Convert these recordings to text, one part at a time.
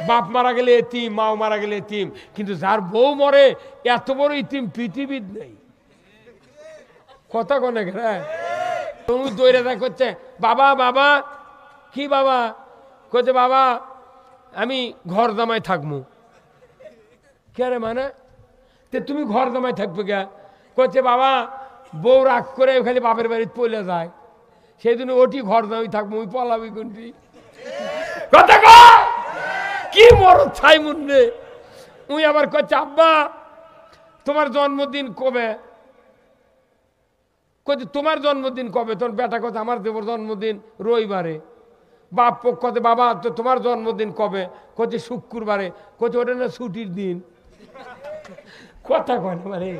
বাপ মারা গেলে এতিম, মাও মারা গেলে এতিম, কিন্তু যার বউ মরে এত বড় ইতিম পৃথিবীর নেই। কথা কনে হ্যাঁ তুমি দৌড়ে দেখ করছে, বাবা বাবা কি বাবা? কইছে বাবা আমি ঘর জামাই থাকবো। কে রে মানে? তে তুমি ঘর জামাই থাকবে কে? কইছে বাবা বউ রাগ করে খালি বাপের বাড়িতে পলে যায়, সেই জন্য ওটি ঘর জামাই থাকবো, ওই পলাবি কোনটি? কথা কয় কি মরদ ছাই মুন্ডে। উই আবার কচ্ছে আব্বা তোমার জন্মদিন কবে? কচ্ছে তোমার জন্মদিন কবে? তোর বেটা কথা আমার দেবর জন্মদিন রবিবারে। বাপ কতে বাবা তো তোমার জন্মদিন কবে? কচ্ছে শুক্রবারে। কচ্ছে ওটা না ছুটির দিন। কথা কয় না মানে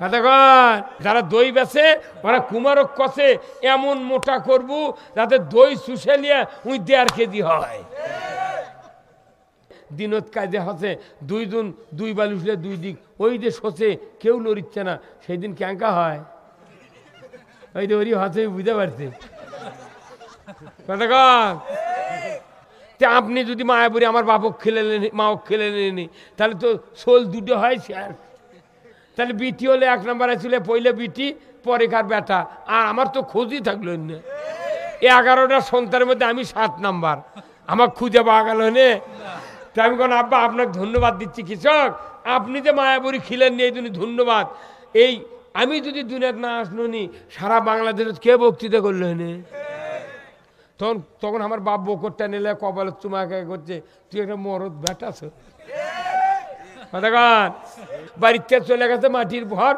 কথা কয়। যারা দই বেছে ওরা কুমারক কষে এমন মোটা করবো যাতে দই শুষে নিয়ে উই 1.5 কেজি হয়। দিনত কাজে হচ্ছে 2 জন 2 বালু উঠলে 2 দিক, ওই যে শোষে কেউ লড়িচ্ছে না, সেই দিন ক্যাঙ্কা হয়। ওই যে ওরই হচ্ছে বুঝতে পারছে কথা কন। আপনি যদি মায়াপুরি আমার বাপক খেলে নেনি, মাও খেলে নেনি, তাহলে তো শোল দুটো হয় শেয়ার। তাহলে বিটি হলে 1 নম্বরে ছিল, পইলে বিটি পরে কার বেটা, আর আমার তো খোঁজই থাকলো না। 11টা সন্তানের মধ্যে আমি 7 নাম্বার, আমার খুঁজে পাওয়া গেল নে। তাই আমি কোন আব্বা আপনাকে ধন্যবাদ দিচ্ছি কৃষক, আপনি যে মায়াপুরি খিলেন নি এই জন্য ধন্যবাদ। এই আমি যদি দুনিয়াত না আসলো নি সারা বাংলাদেশে কে বক্তৃতা করলো নে? তখন আমার বাপ বকরটা নিলে কপালের চুমাকে করছে, তুই একটা মরদ বেটাছ। বাড়িতে চলে গেছে মাটির ভর,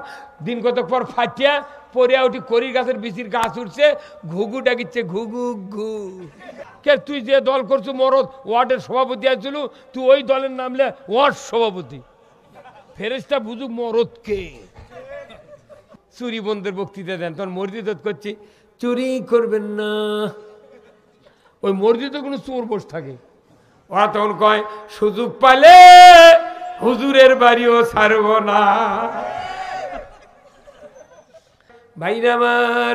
দিন কতক পর ফাটিয়া পরিয়া উঠি করির গাছের বিচির গাছ উঠছে, ঘুঘু ডাকিচ্ছে ঘুঘু ঘু। কে তুই যে দল করছো মরদ, ওয়ার্ডের সভাপতি আসছিল, তুই ওই দলের নামলে ওয়ার্ড সভাপতি। ফেরেশতা বুঝুক মরদ কে। চুরি বন্ধের বক্তৃতা দেন, তখন মসজিদ করছি চুরি করবেন না। ওই মসজিদে কোনো চোর বসে থাকে, ওরা তখন কয় সুযোগ পালে হুজুরের বাড়িও ছাড়ব না। ভাইরা আমার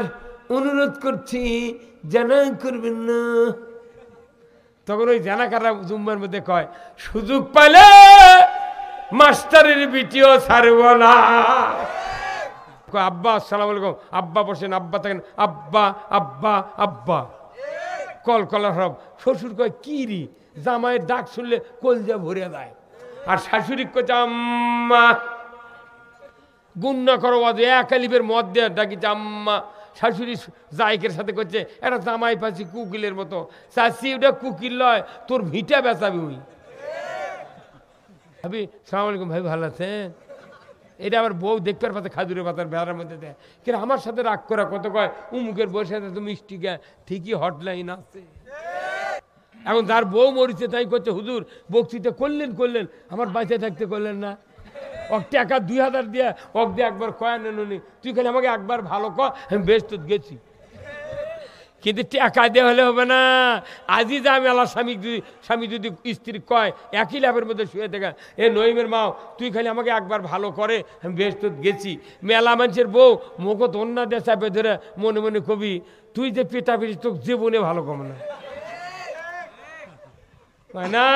অনুরোধ করছি জানা করবেন না। তখন ওই জানাকাররা জুম্মার মধ্যে কয় সুযোগ পালে মাস্টারের বিটিও ছাড়ব না। আব্বা আসসালামু আলাইকুম, আব্বা বসেন, আব্বা থাকেন, আব্বা আব্বা আব্বা কল কলার হব। শ্বশুর কয় কি রি, জামাইয়ের ডাক শুনলে কলজা ভরে যায়। আর শাশুড়ি কচ্ছে আম্মা, গুন্না করো বাজে 1 আলিফের মদ দেয় ডাকিছে আম্মা। শাশুড়ি জায়কের সাথে করছে একটা জামাই পাচ্ছি কুকিলের মতো, চাচ্ছি ওটা কুকিল লয়, তোর ভিটা বেচাবি। ওই ভাবি সালাম আলাইকুম, ভাই ভালো আছেন? এটা আবার বউ দেখতে পাচ্ছে খাজুরের পাতার বেড়ার মধ্যে দেয়, কিন্তু আমার সাথে রাগ করা কত কয় উমুকের বউর সাথে তো মিষ্টি গায়ে ঠিকই হটলাইন আছে। এখন যার বউ মরিছে তাই করছে হুজুর বক্তৃতা করলেন, আমার বাঁচে থাকতে করলেন না। ওক টাকা 2000 দিয়ে ওক দিয়ে একবার কয় নেনি, তুই খালি আমাকে একবার ভালো কর, আমি বেশ তো গেছি। কিন্তু টাকা দিয়ে হলে হবে না। আজই যা মেলা স্বামী যদি স্ত্রী কয় একই ল্যাবের মধ্যে শুয়ে থাকা, এ নইমের মাও তুই খালি আমাকে একবার ভালো করে, আমি বেশ তো গেছি। মেলা মানুষের বউ মুখত অন্য দিয়ে চাপে ধরে মনে মনে কবি তুই যে পেটা পেটি তোর জীবনে ভালো কম না। না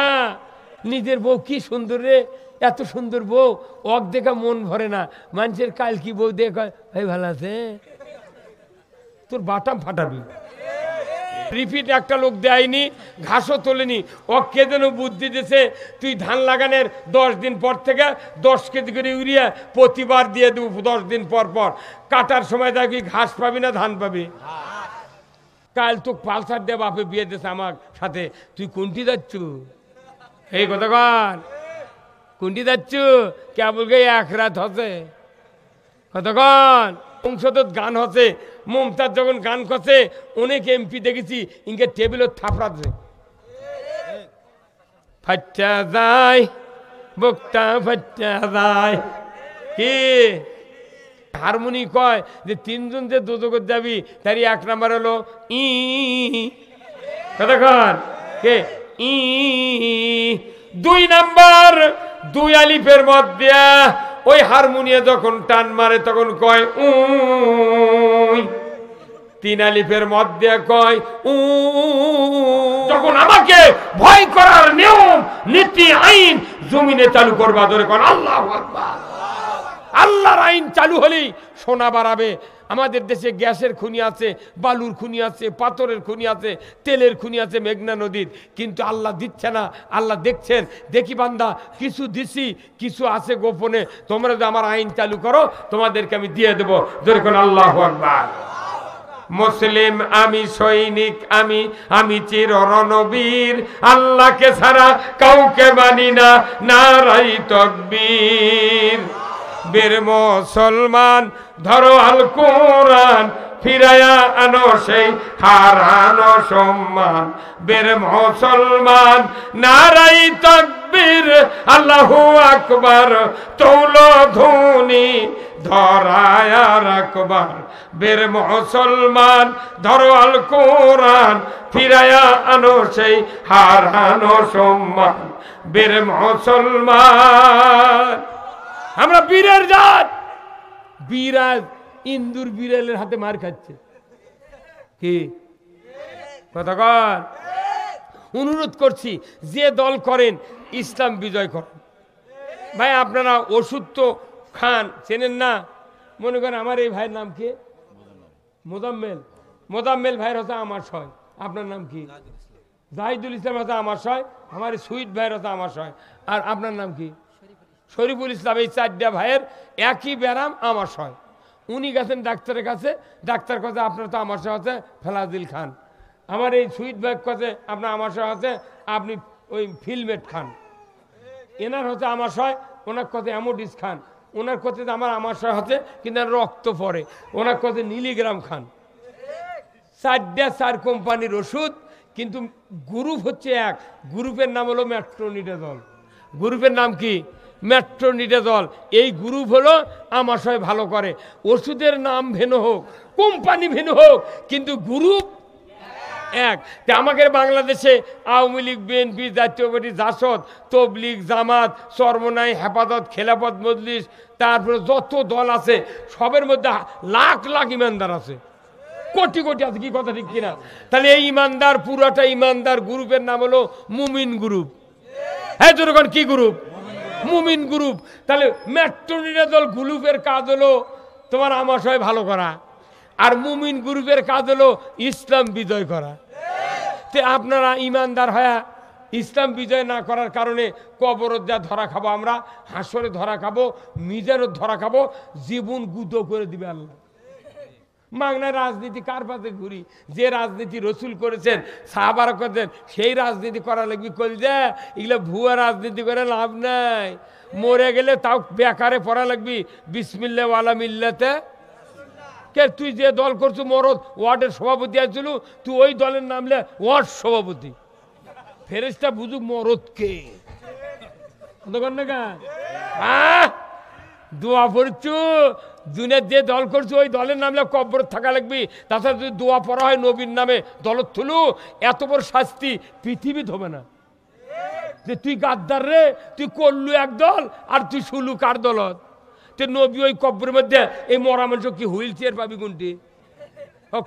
নিজের বউ কি সুন্দর রে, এত সুন্দর বউ, ওক দেখা মন ভরে না। মানুষের কাল কি বউ দেখ ভাই ভালো আছে, তোর বাটাম ফাটাবি। রিপিট একটা লোক দেয়নি, ঘাসও তোলেনি, ওক কে যেন বুদ্ধি দিয়েছে তুই ধান লাগানোর 10 দিন পর থেকে 10 কেজি করে ইউরিয়া প্রতিবার দিয়ে দেবো 10 দিন পর পর। কাটার সময় দেখবি ঘাস পাবি না ধান পাবি। কাল তো পালসার দিয়ে বাপে বিয়ে দিয়েছে আমার সাথে, তুই কোনটি যাচ্ছ? এই কথা কন কোনটি যাচ্ছ? কেবল গে 1 রাত হচ্ছে কতক্ষণ সংসদত গান হচ্ছে। মমতাজ যখন গান করছে অনেক এমপি দেখেছি ইনকে টেবিলত থাপড়াচ্ছে, ফাচ্চা যায় বক্তা ফাচ্চা যায়। কি হারমোনি কয় যে 3 জন যে দোজগত যাবি তারই 1 নাম্বার হলো ই। কতক্ষণ কে ই। 2 নাম্বার 2 আলিফের মধ্যে ওই হারমোনিয়া যখন টান মারে তখন কয় উই। তিন আলিফের মধ্যে কয় উ, যখন আমাকে ভয় করার নিয়ম নীতি আইন জমিনে চালু করবা, ধরে কোন আল্লাহু আকবার। আল্লাহর আইন চালু হলেই সোনা বাড়াবে। আমাদের দেশে গ্যাসের খনি আছে, বালুর খনি আছে, পাথরের খনি আছে, তেলের খনি আছে মেঘনা নদীর, কিন্তু আল্লাহ দিচ্ছে না। আল্লাহ দেখছেন, দেখি বান্দা কিছু দিছি, কিছু আছে গোপনে, তোমরা যদি আমার আইন চালু করো তোমাদেরকে আমি দিয়ে দেবো। যেরকম আল্লাহু আকবার। মুসলিম আমি, সৈনিক আমি, আমি চির রণবীর, আল্লাহকে ছাড়া কাউকে মানি না, নারাই তাকবীর। বীর মুসলমান ধরো আল কোরআন, ফিরায়া আনো সেই হারানো সম্মান। বীর মুসলমান নারাই তাকবীর, আল্লাহু আকবার, তৌল ধ্বনি ধরায়া রাখবার। বীর মুসলমান ধরো আল কোরআন, ফিরায়া আনো সেই হারানো সম্মান। বীর মুসলমান, আমরা বীরের জাত। বীরাজ ইন্দুর বিড়ালের হাতে মার খাচ্ছে কি কথা কর। অনুরোধ করছি, যে দল করেন ইসলাম বিজয় করেন। ভাই আপনারা ওষুধ তো খান, চেনেন না? মনে করেন আমার এই ভাইয়ের নাম কি? মোজাম্মেল। মোজাম্মেল ভাইয়ের হচ্ছে আমার সয়। আপনার নাম কি? জাহিদুল ইসলাম হচ্ছে আমার সয়। আমার সুইট ভাইয়ের হচ্ছে আমার সয়। আর আপনার নাম কি? শরীফুল ইসলাম। এই চারটা ভাইয়ের একই ব্যারাম আমার সয়। উনি গেছেন ডাক্তারের কাছে, ডাক্তার কাছে আপনার তো আমার সহ আছে ফেলাদিল খান। আমার এই সুইট ভাই কাছে আপনার আমার সহ আছে আপনি ওই ফিলমেট খান। এনার হচ্ছে আমার সয়, ওনার কথা অ্যামোডিস খান। ওনার কথা আমার সয় হচ্ছে কিন্তু রক্ত পড়ে, ওনার কথা মিলিগ্রাম খান। চারটা চার কোম্পানির ওষুধ, কিন্তু গ্রুপ হচ্ছে এক। গ্রুপের নাম হলো মেট্রোনিডাজল। গ্রুপের নাম কি? মেট্রোনিডাজল। এই গ্রুপ হলো আমাশয় ভালো করে। ওষুধের নাম ভিন্ন হোক, কোম্পানি ভিন্ন হোক, কিন্তু গ্রুপ এক। আমাদের বাংলাদেশে আওয়ামী লীগ, বিএনপি, জাতীয় পার্টি, জাসদ, তবলিগ, জামাত, চরমনাই, হেফাজত, খেলাফত, মজলিস, তারপরে যত দল আছে সবের মধ্যে লাখ লাখ ইমানদার আছে, কোটি কোটি আছে। কি কথা ঠিক কিনা? তাহলে এই ইমানদার, পুরোটা ইমানদার গ্রুপের নাম হলো মুমিন গ্রুপ। হ্যাঁ জনগণ, কি গ্রুপ? মুমিন গ্রুপ। তাহলে মেট্রোনিডাজল গ্রুপের কাজ হলো তোমার আমাশয় ভালো করা, আর মুমিন গ্রুপের কাজ হলো ইসলাম বিজয় করা। তে আপনারা ইমানদার হয়ে ইসলাম বিজয় না করার কারণে কবরত যা ধরা খাবো, আমরা হাসরে ধরা খাবো, মিজারও ধরা খাবো, জীবন গুঁতো করে দিবে আল্লাহ। মাগনায় রাজনীতি কার পাশে ঘুরি? যে রাজনীতি রসুল করেছেন, সাহাবারা করেছেন, সেই রাজনীতি করা লাগবে। কল যে এগুলো ভুয়া রাজনীতি করে লাভ নাই। মরে গেলে তাও বেকারে পড়া লাগবি বিসমিল্লাহ ওয়ালা মিল্লাতে। কে তুই যে দল করছো মরদ, ওয়ার্ডের সভাপতি আসছিল, তুই ওই দলের নামলে ওয়ার্ড সভাপতি। ফেরেশতা বুঝুক মরদ কে। দোয়া পড়ছু, দুনিয়ার যে দল করছো ওই দলের নামলে কবর থাকা লাগবি। তাছাড়া যদি দোয়া পড়া হয় নবীর নামে দলত থুলু, এত বড় শাস্তি পৃথিবী হবে না। যে তুই গাদ্দার রে, তুই করলু এক দল আর তুই শুলু কার দলত। তো নবী ওই কবরের মধ্যে এই মরা মানুষ কি হুইল চেয়ার পাবি কোনটি?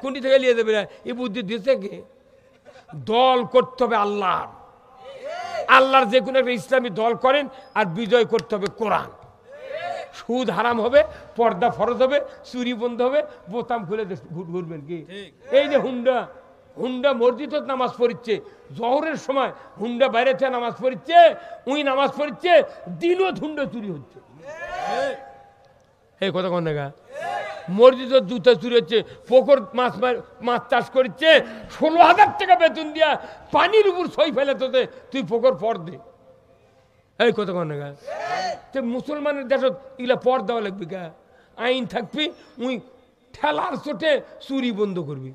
কোনটি থেকে নিয়ে দেবে না? এই বুদ্ধি দিয়েছে কে? দল করতে হবে আল্লাহর। আল্লাহর যে কোনো একটা ইসলামী দল করেন, আর বিজয় করতে হবে কোরআন। সুদ হারাম হবে, পর্দা ফরজ হবে, চুরি বন্ধ হবে, বোতাম খুলে ঘুরবেন কি? এই যে হুন্ডা, হুন্ডা মসজিদে নামাজ পড়ছে, জহরের সময় হুন্ডা বাইরে থেকে নামাজ পড়ছে, উই নামাজ পড়ছে, দিনও হুন্ডা চুরি হচ্ছে। এই কথা কোন দেখা? মসজিদের জুতা চুরি হচ্ছে, পুকুর মাছ চাষ করছে, 16,000 টাকা বেতন দিয়া পানির উপর সই ফেলে তোতে, তুই পুকুর পর দে। এই কথা কোন দেখা? মুসলমানের দেশ এগুলা পর দেওয়া লাগবে কা? আইন থাকবি, উই ঠেলার চোটে চুরি বন্ধ করবি।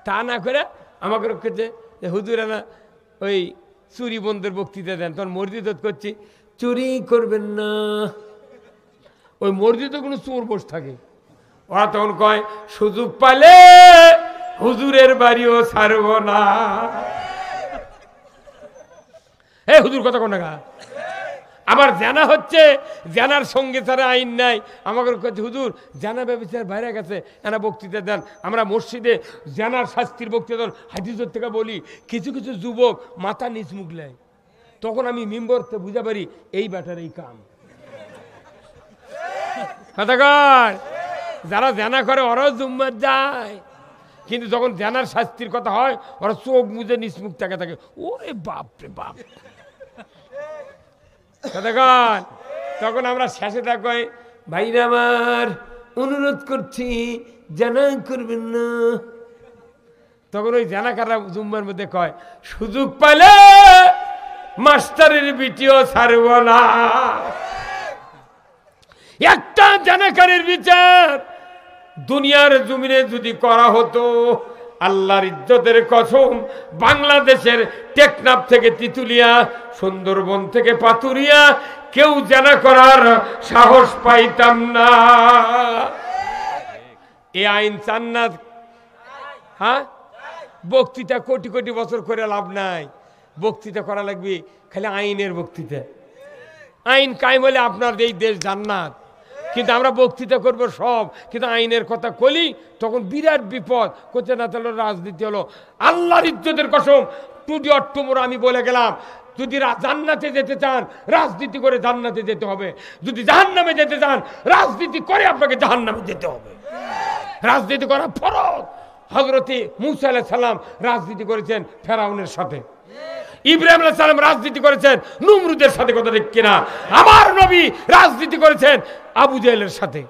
তা না করে আমাকে রক্ষেছে হুজুরা না ওই চুরি বন্ধের বক্তৃতা দেন, তখন মসজিদ করছি চুরি করবেন না। ওই মসজিদে কোনো চোর বসে থাকে, ওরা তখন কয় সুযোগ পালে হুজুরের বাড়িও ছাড়ব না। এই হুজুর কথা কোন টাকা? আবার জানা হচ্ছে, জানার সঙ্গে ছাড়া আইন নাই। আমাকে কাছে হুজুর জানা ব্যবসার বাইরে গেছে, এনা বক্তৃতা দেন। আমরা মসজিদে জানার শাস্তির বক্তৃতা হাদিসের থেকে বলি, কিছু কিছু যুবক মাথা নিচ মুগলায়, তখন আমি মিম্বরতে বুঝা পারি এই ব্যাটার এই কাম। কথাকার যারা জানা করে ওরাও জুম্মার যায়, কিন্তু যখন জানার শাস্তির কথা হয় ওরা চোখ মুজে নিচ মুখ থেকে থাকে, ওরে বাপ রে বাপ। কথাকার তখন আমরা শেষে থাকি, ভাইরা আমার অনুরোধ করছি জানা করবেন না। তখন ওই জানাকাররা জুম্মার মধ্যে কয়, সুযোগ পাইলে মাস্টারের বিটিও ছাড়ব না। একটা জানাকারের বিচার দুনিয়ার জমিনে যদি করা হতো, আল্লাহর ইজ্জতের কসম, বাংলাদেশের টেকনাফ থেকে তিতুলিয়া, সুন্দরবন থেকে পাতুরিয়া কেউ জানা করার সাহস পাইতাম না। এ আইন চান না? হ্যাঁ, বক্তৃতা কোটি কোটি বছর করে লাভ নাই, বক্তৃতা করা লাগবে খালি আইনের বক্তৃতা। আইন কায়েম হলে আপনার এই দেশ জান্নাত। কিন্তু আমরা বক্তৃতা করবো সব, কিন্তু আইনের কথা কলি তখন বিরাট বিপদ। কোথায় না তাহলে রাজনীতি হলো। আল্লাহর ইজ্জতের কসম, টুডি অট্টমোর আমি বলে গেলাম, যদি জান্নাতে যেতে চান রাজনীতি করে জান্নাতে যেতে হবে, যদি জাহান্নামে যেতে চান রাজনীতি করে আপনাকে জাহান্নামে যেতে হবে। রাজনীতি করা ফরজ। হযরতে মূসা আলাইহিস সালাম রাজনীতি করেছেন ফেরাউনের সাথে, ইব্রাহিম আলাইহিস সালাম রাজনীতি করেছেন নমরুদের সাথে, কথা ঠিক কিনা? আমার নবী রাজনীতি করেছেন আবু জেহেলের সাথে।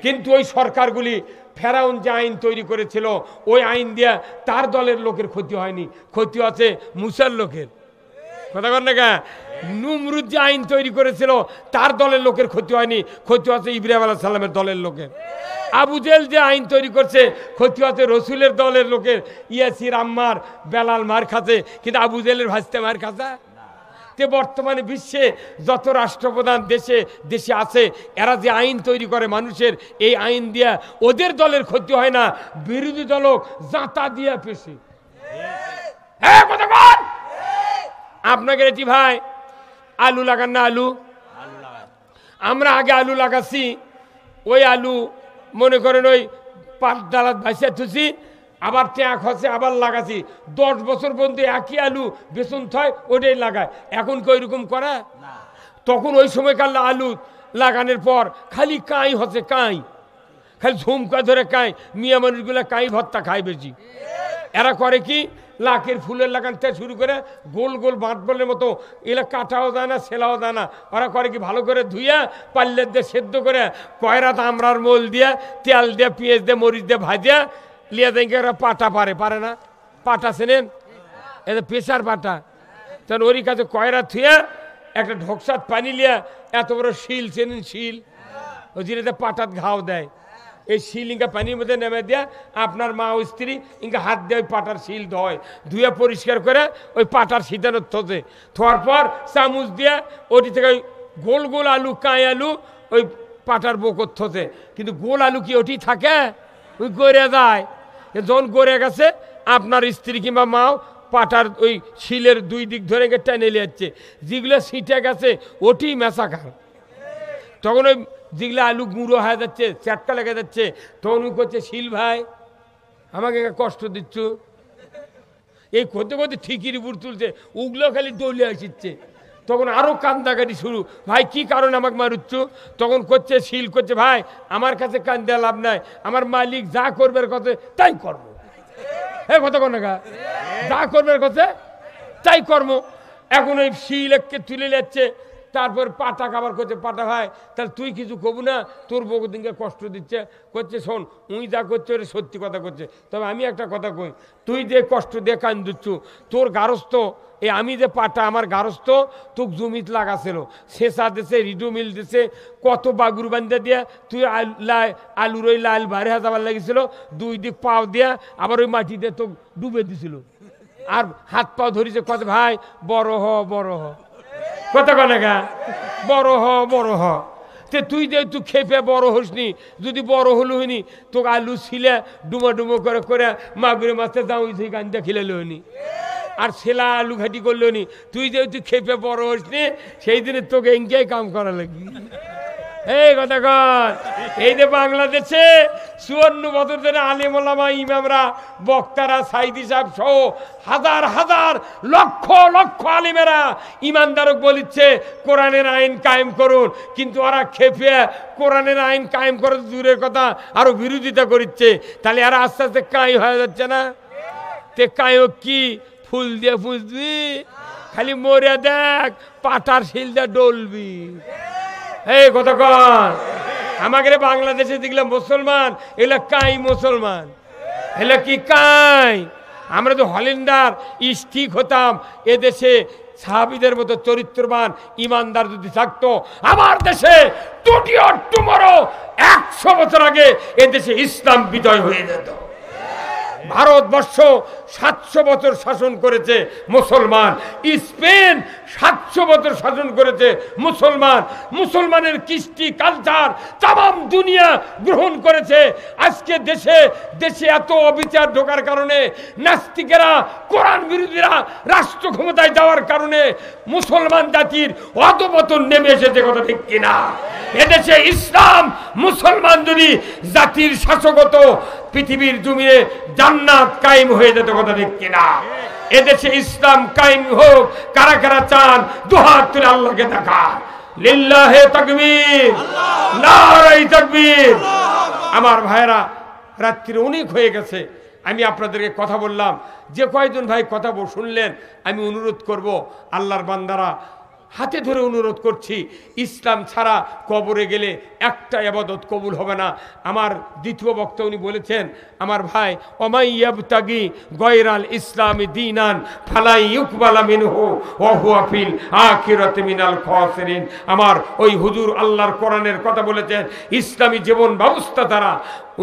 কিন্তু ওই সরকারগুলি ফেরাউন যে আইন তৈরি করেছিল, ওই আইন দিয়া তার দলের লোকের ক্ষতি হয়নি, ক্ষতি আছে মুসার লোকের। কথা বল না কেন? নমরুদ যে আইন তৈরি করেছিল তার দলের লোকের ক্ষতি হয়নি, ক্ষতি আছে ইব্রাহিম আলাইহিস সালামের দলের লোকের। আবু জেহেল যে আইন তৈরি করছে ক্ষতি আছে রসুলের দলের লোকের। ইয়াসির আম্মার বেলাল মার খাচ্ছে, কিন্তু আবু জেহেলের ভাজতে মার খাচ্ছে। তে বর্তমানে বিশ্বে যত রাষ্ট্রপ্রধান দেশে দেশে আছে, এরা যে আইন তৈরি করে মানুষের, এই আইন দিয়া ওদের দলের ক্ষতি হয় না, বিরোধী দল জাঁতা দিয়া পেশে। হ্যাঁ কথা বল। আপনাকে এটি ভাই আলু লাগান না? আলু আমরা আগে আলু লাগাচ্ছি, ওই আলু মনে করেন ওই পাট ডালাত ভাসিয়া থুছি, আবার ট্যাঁক হচ্ছে, আবার লাগাচ্ছি। 10 বছর পর্যন্ত একই আলু বেসন থয় ওটাই লাগায়। এখন কি ওইরকম করা? তখন ওই সময়কার আলু লাগানোর পর খালি কাঁই হচ্ছে, কাঁই খালি ঝুমকা ধরে কাঁই। মিয়া মানুষগুলো কাঁই ভর্তা খায় বেশি। এরা করে কি, লাখের ফুলের লাগান থেকে শুরু করে গোল গোল বাঁটবলের মতো, এগুলো কাটাও যায় না, সেলাও যায় না। ওরা করে কি, ভালো করে ধুইয়া পাল্লের দিয়ে সেদ্ধ করে কয়রা আমরার মোল দিয়া তেল দিয়ে পেঁয়াজ দিয়ে মরিচ দিয়ে ভাজা লিয়া দেখে ওরা পাটা পারে না? পাটা চেনেন? এটা প্রেশার পাটা। তখন ওরই কাছে কয়রা থুয়া একটা ঢোকসাত পানি লিয়া, এত বড় শিল চেনেন? শিল, ওই জিনিসটা পাটাত ঘাও দেয়। এই শিল ইঙ্কা পানির মধ্যে নেমে দেয়া, আপনার মা ও স্ত্রী ইঙ্কা হাত দিয়ে ওই পাটার শিল ধুয়ে পরিষ্কার করে ওই পাটার শীতানো থোতে, থোয়ার পর চামচ দিয়া ওটি থেকে ওই গোল গোল আলু, কাঁই আলু ওই পাটার বকর থোতে। কিন্তু গোল আলু কি ওটি থাকে? ওই গড়ে যায়। যখন গড়ে গেছে, আপনার স্ত্রী কিংবা মাও পাটার ওই শিলের 2 দিক ধরে টেনে যাচ্ছে, যেগুলো ছিটে গেছে ওটি মেশা খায়। তখন ওই যেগুলো আলু গুঁড়ো হয়ে যাচ্ছে, চ্যাটকা লেগে যাচ্ছে, তখন করছে, শিল ভাই আমাকে কষ্ট দিচ্ছ। এই করতে করতে ঠিকির উপর তুলছে, ওগুলো খালি ডলে আসছে। তখন আরও কান্দাকাটি শুরু, ভাই কি কারণে আমাকে মারুচ্ছ? তখন করছে, শিল করছে, ভাই আমার কাছে কান দেওয়া লাভ নাই, আমার মালিক যা করবে কথা তাই কর্ম। হ্যাঁ কথা কন না, যা করবে কথা তাই কর্ম। এখন ওই শিল এককে তুলে যাচ্ছে, তারপর পাটা খাবার করছে, পাটা ভাই তাহলে তুই কিছু কবু না, তোর বউ দিনকে কষ্ট দিচ্ছে। করছে, শোন উই যা করছে ওরে সত্যি কথা করছে, তবে আমি একটা কথা কই, তুই যে কষ্ট দিয়ে কান দিচ্ছ, তোর গারস্থ এই আমি যে পাটা আমার গারস্থ তোকে জমিত লাগাছিল, শেষা দিছে, রিডু মিল দিছে, কত বাগুর বান্ধা দিয়া তুই আলুর ওই লাল বাইরে যাবার লাগিয়েছিল, 2 দিক পাও দিয়া আবার ওই মাটি দিয়ে তোকে ডুবে দিছিল, আর হাত পাও ধরেছে। কত ভাই বড় হ বড় হ, কথা কনেগা বড় হ। তে তুই যে তুই খেপে বড় হসনি, যদি বড় হলো হইনি তোকে আলু ছিলে ডুমো করে করে মাগুরে মাছটা দাও গানটা খিলে লইনি। আর ছেলা আলু ঘাটি করলো নি, তুই যেহেতু খেপে বড় হস নি সেই দিনে তোকে এঙ্কেই কাম করা লাগবি। এই কথা কর, এই যে বাংলাদেশে 54 বছর ধরে আলেম ওলামা ইমামরা বক্তারা সাইদি সাহেব সহ হাজার হাজার লক্ষ লক্ষ আলেমেরা ইমানদারক বলিচ্ছে কোরআনের আইন কায়েম করুন, কিন্তু ওরা খেপে কোরআনের আইন কায়েম করে দূরের কথা আরো বিরোধিতা করছে। তাহলে এরা আস্তে আস্তে কাঁই হয়ে যাচ্ছে না? তে কাঁয়ও কি ফুল দিয়ে ফুসবি, খালি মরে দেখ পাটার শিলটা ডলবি। এই কতক্ষণ আমাকে বাংলাদেশে দেখলাম মুসলমান, এগুলা কাই মুসলমান, এগুলা কি কাই? আমরা তো হলিন্ডার স্টিক হতাম, এদেশে সাহাবীদের মতো চরিত্রবান ইমানদার যদি থাকতো আমার দেশে টুমরো 100 বছর আগে এদেশে ইসলাম বিজয় হয়ে যেত। ভারতবর্ষ 700 বছর শাসন করেছে মুসলমান, স্পেন 700 বছর শাসন করেছে মুসলমান, মুসলমানের কৃষ্টি কালচার তাম দুনিয়া গ্রহণ করেছে। আজকে দেশে দেশে এত অবিচার ঢোকার কারণে নাস্তিকেরা কোরআন বিরোধীরা রাষ্ট্র ক্ষমতায় যাওয়ার কারণে মুসলমান জাতির অধপতন নেমে এসেছে, কথা ঠিক কিনা? এদেশে ইসলাম মুসলমান যদি জাতির শাসক হতো পৃথিবীর জমিনে জান্নাত কায়েম হয়ে যেত, কথা ঠিক কিনা? এদেশে ইসলাম কায়েম হোক, কারা কারা চান দুহাত তুলে আল্লাহকে দেখা। লিল্লাহে তাকবীর, নারায়ে তাকবীর। আমার ভাইরা রাত্রি অনেক হয়ে গেছে, আমি আপনাদেরকে কথা বললাম, যে কয়জন ভাই কথা শুনলেন আমি অনুরোধ করব আল্লাহর বান্দারা হাতে ধরে অনুরোধ করছি, ইসলাম ছাড়া কবরে গেলে একটা ইবাদত কবুল হবে না। আমার দ্বিতীয় বক্তা উনি বলেছেন, আমার ভাই ওমাই ইয়াবতাগি গায়রাল ইসলামি দীনান ফালা ইউকবালা মিনহু ওয়া হুয়া ফিল আখিরাতি মিনাল খাসিরিন। আমার ওই হুজুর আল্লাহর কোরআনের কথা বলেছেন, ইসলামী জীবন ব্যবস্থা দ্বারা